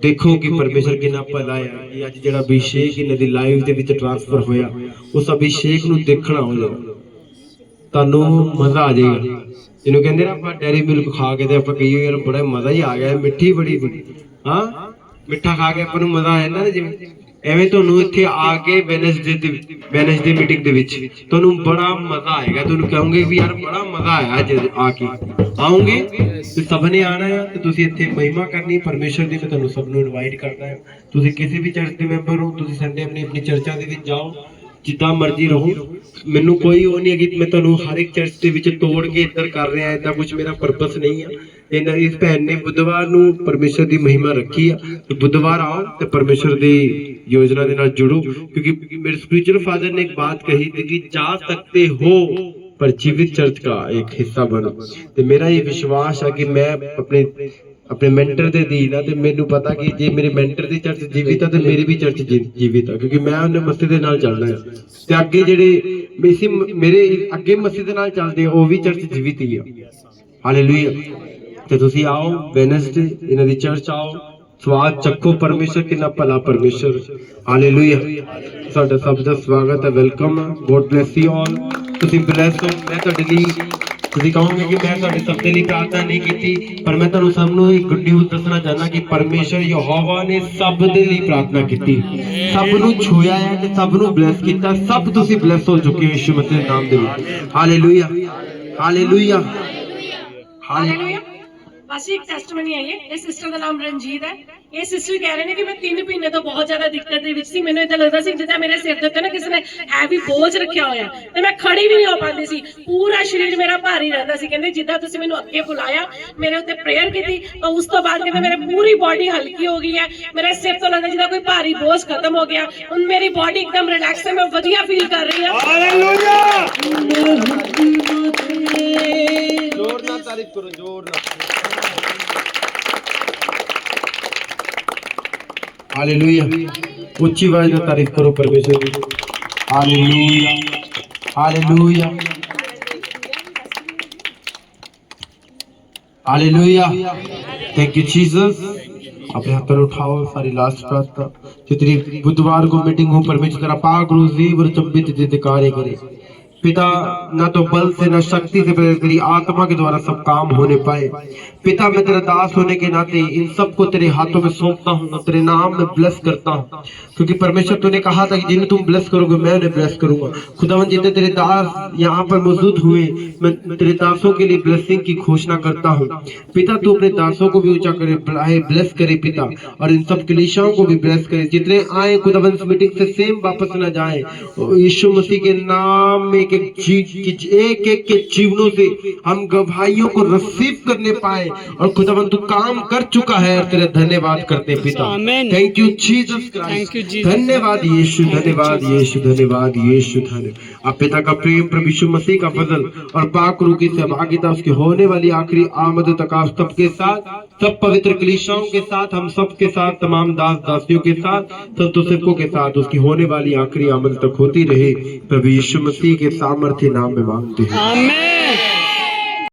ਦੇਖੋ ਕਿ ਪਰਮੇਸ਼ਰ ਕਿੰਨਾ ਭਲਾ ਹੈ। ਕਿ ਅੱਜ ਜਿਹੜਾ ਅਭਿਸ਼ੇਕ ਇਹਨਾਂ ਦੀ ਲਾਈਵ ਦੇ ਵਿੱਚ ਟ੍ਰਾਂਸਫਰ ਹੋਇਆ, ਉਸ ਅਭਿਸ਼ੇਕ ਨੂੰ ਦੇਖਣਾ ਹੋ ਜਾਣਾ, ਤੁਹਾਨੂੰ ਮਜ਼ਾ ਆ ਜਾਏਗਾ। ਜਿਹਨੂੰ ਕਹਿੰਦੇ ਨਾ ਆਪਾਂ ਡੈਰੀ ਮਿਲਕ ਖਾ ਕੇ ਤੇ ਆਪਾਂ ਕਹੀਏ ਯਾਰ ਬੜਾ ਮਜ਼ਾ ਹੀ ਆ ਗਿਆ, ਮਿੱਠੀ ਬੜੀ ਸੀ, ਹਾਂ ਮਿੱਠਾ ਖਾ ਕੇ ਆਪਾਂ ਨੂੰ ਮਜ਼ਾ ਆ ਜਾਂਦਾ ਨਾ, ਜਿਵੇਂ ਐਵੇਂ ਤੁਹਾਨੂੰ ਇੱਥੇ ਆ ਕੇ ਵੈਨਸਡੇ ਮੀਟਿੰਗ ਦੇ ਵਿੱਚ ਤੁਹਾਨੂੰ ਬੜਾ ਮਜ਼ਾ ਆਏਗਾ। ਤੁਹਾਨੂੰ ਕਹੋਗੇ ਵੀ ਯਾਰ ਬੜਾ ਮਜ਼ਾ ਆਇਆ ਅੱਜ ਆ ਕੇ। ਆਉਂਗੇ ਤੇ ਸਭ ਨੇ ਆਣਾ ਹੈ ਤੇ ਤੁਸੀਂ ਇੱਥੇ ਮਹਿਮਾ ਕਰਨੀ ਪਰਮੇਸ਼ਰ ਦੀ। ਮੈਂ ਤੁਹਾਨੂੰ ਸਭ ਨੂੰ ਇਨਵਾਈਟ ਕਰਦਾ ਹਾਂ। ਤੁਸੀਂ ਕਿਸੇ ਵੀ ਚਰਚ ਦੇ ਮੈਂਬਰ ਹੋ, ਤੁਸੀਂ ਸੰਡੇ ਆਪਣੀ ਚਰਚਾਂ ਦੇ ਵਿੱਚ ਜਾਓ, ਜਿੱਦਾਂ ਮਰਜ਼ੀ ਰਹੋ, ਮੈਨੂੰ ਕੋਈ ਉਹ ਨਹੀਂ ਹੈ ਕਿ ਮੈਂ ਤੁਹਾਨੂੰ ਹਰ ਇੱਕ ਚਰਚ ਦੇ ਵਿੱਚ ਤੋੜ ਕੇ ਇੱਧਰ ਕਰ ਰਿਹਾ, ਏਦਾਂ ਕੁਝ ਮੇਰਾ ਪਰਪਸ ਨਹੀਂ ਹੈ। ਇਹਨਾਂ ਇਸ ਭੈਣ ਨੇ ਬੁੱਧਵਾਰ ਨੂੰ ਪਰਮੇਸ਼ਰ ਦੀ ਮਹਿਮਾ ਰੱਖੀ ਆ, ਤੇ ਬੁੱਧਵਾਰ ਆਓ ਤੇ ਪਰਮੇਸ਼ਰ ਦੀ ਯੋਜਨਾ ਦੇ ਨਾਲ ਜੁੜੋ। ਕਿਉਂਕਿ ਮੇਰੇ ਸਪਿਰਿਚੁਅਲ ਫਾਦਰ ਨੇ ਇੱਕ ਬਾਤ ਕਹੀ थी कि जा सकते हो पर जीवित चर्च का एक हिस्सा बनो। ਤੇ ਮੇਰਾ ਇਹ ਵਿਸ਼ਵਾਸ ਹੈ ਕਿ ਮੈਂ ਆਪਣੇ ਮੈਂਟਰ ਦੇ ਅਧੀਨ ਆ ਤੇ ਮੈਨੂੰ ਪਤਾ ਕਿ ਜੇ ਮੇਰੇ ਮੈਂਟਰ ਦੀ ਚਰਚ ਜੀਵਿਤ ਆ ਤੇ ਮੇਰੀ ਵੀ ਚਰਚ ਜੀਵਿਤ ਆ, ਕਿਉਂਕਿ ਮੈਂ ਉਹਨੇ ਮਸੀਹ ਦੇ ਨਾਲ ਚੱਲਦਾ ਹਾਂ ਤੇ ਅੱਗੇ ਜਿਹੜੇ ਮੇਰੇ ਅੱਗੇ ਮਸੀਹ ਦੇ ਨਾਲ ਚੱਲਦੇ ਆ ਉਹ ਵੀ ਚਰਚ ਜੀਵਿਤ ਹੀ ਆ। ਹਾਲੇਲੂਇਆ। ਤੇ ਤੁਸੀਂ ਆਓ ਵੈਨਸਡੇ ਇਹਨਾਂ ਦੀ ਚਰਚ ਆਓ, ਸਵਾਦ ਚੱਕੋ ਪਰਮੇਸ਼ਰ ਕਿੰਨਾ ਭਲਾ ਪਰਮੇਸ਼ਰ। ਹਾਲੇਲੂਇਆ। ਤੁਹਾਡਾ ਸਭ ਦਾ ਸਵਾਗਤ ਹੈ, welcome. God bless you all. ਤੁਸੀਂ ਬlesਸ ਹੋ। ਮੈਂ ਤੁਹਾਡੇ ਲਈ ਤੁਸੀਂ ਕਹੋਗੇ ਕਿ ਮੈਂ ਤੁਹਾਡੇ ਸਭ ਦੇ ਲਈ ਪ੍ਰਾਰਥਨਾ ਨਹੀਂ ਕੀਤੀ, ਪਰ ਮੈਂ ਤੁਹਾਨੂੰ ਸਭ ਨੂੰ ਇੱਕ ਗੁੱਡ ਨਿਊਜ਼ ਦੱਸਣਾ ਚਾਹੁੰਦਾ ਕਿ ਪਰਮੇਸ਼ਰ ਯਹੋਵਾ ਨੇ ਸਭ ਦੇ ਲਈ ਪ੍ਰਾਰਥਨਾ ਕੀਤੀ, ਸਭ ਨੂੰ ਛੂਇਆ ਹੈ ਤੇ ਸਭ ਨੂੰ ਬlesਸ ਕੀਤਾ। ਸਭ ਤੁਸੀਂ ਬlesਸ ਹੋ ਚੁੱਕੇ ਹੋ ਯਿਸੂ ਮਸੀਹ ਦੇ ਨਾਮ ਦੇ ਵਿੱਚ। Hallelujah, hallelujah, hallelujah. बस एक टेस्टमनी आई है। इस सिस्टर का नाम रंजीत है। ये सिस्टर कह रहे हैं कि मैं 3 महीने तो बहुत ज्यादा दिक्कत दे विच सी। मैनूं इदां लगदा सी जिद्दां मेरे सिर दे उत्ते ना किसी ने हैवी बोझ रखिया होया ते मैं खड़ी भी नहीं हो पाती सी। पूरा शरीर मेरा भारी रहंदा सी। कहंदे जिद्दां तुसीं मैनूं अगे बुलाया, मेरे उत्ते प्रेयर कीती तो उस तो बाद कहंदे मेरी पूरी बॉडी हल्की हो गई है। मेरे सिर तो लगदा जिद्दां कोई भारी बोझ खत्म हो गया। हुण मेरी बॉडी एकदम रिलैक्स है, मैं वधिया फील कर रही हूं। हालेलुया। जोर ना तारीफ करो, जोर ना। हालेलुया। ऊंची आवाज में तारीफ करो परमेश्वर की। Hallelujah, hallelujah, hallelujah. Thank you Jesus. अपने हाथों उठाओ। सारी लास्ट प्रार्थना जो तेरी बुधवार को मीटिंग हो परमेश्वर तेरा पाक रूजी और चंबित जिद कार्य करे पिता, ना तो बल से ना शक्ति से पर तेरी आत्मा के द्वारा सब काम होने पाए। पिता मैं तेरा दास होने के नाते इन सबको तेरे हाथों में सौंपता हूँ, तेरे नाम में ब्लेस करता हूँ, क्योंकि परमेश्वर तूने कहा था कि जिन्हें तुम ब्लेस करोगे मैं उन्हें ब्लेस करूंगा। खुदावन जितने तेरे दास यहाँ पर मौजूद हुए, मैं तेरे दासों के लिए ब्लेसिंग की घोषणा करता हूँ। पिता तू अपने दासों को भी ऊंचा करे, ब्लेस करे पिता, और इन सब कलीसियाओं को भी ब्लेस करे। जितने आए खुदावन मीटिंग से सेम वापस न जाए। यीशु मसीह के नाम में एक एक के जीवनों से हम गवाहियों को रिसीव करने पाए, और खुदावन तू काम कर चुका है और तेरे धन्यवाद करते पिता। Thank you Jesus Christ. धन्यवाद यीशु, धन्यवाद यीशु, धन्यवाद यीशु। धन्यवाद अब पिता का प्रेम, प्रभु यीशु मसीह का फजल और पाक रूह की सहभागिता उसकी होने वाली आखिरी आमद तक आप सबके साथ, सब पवित्र कलीसियाओं के साथ, हम सब के साथ, तमाम दास दासियों के साथ, संतोषकों के साथ उसकी होने वाली आखिरी आमद तक होती रहे। प्रभु यीशु मसीह के सामर्थ्य नाम में मांगते हैं, आमीन।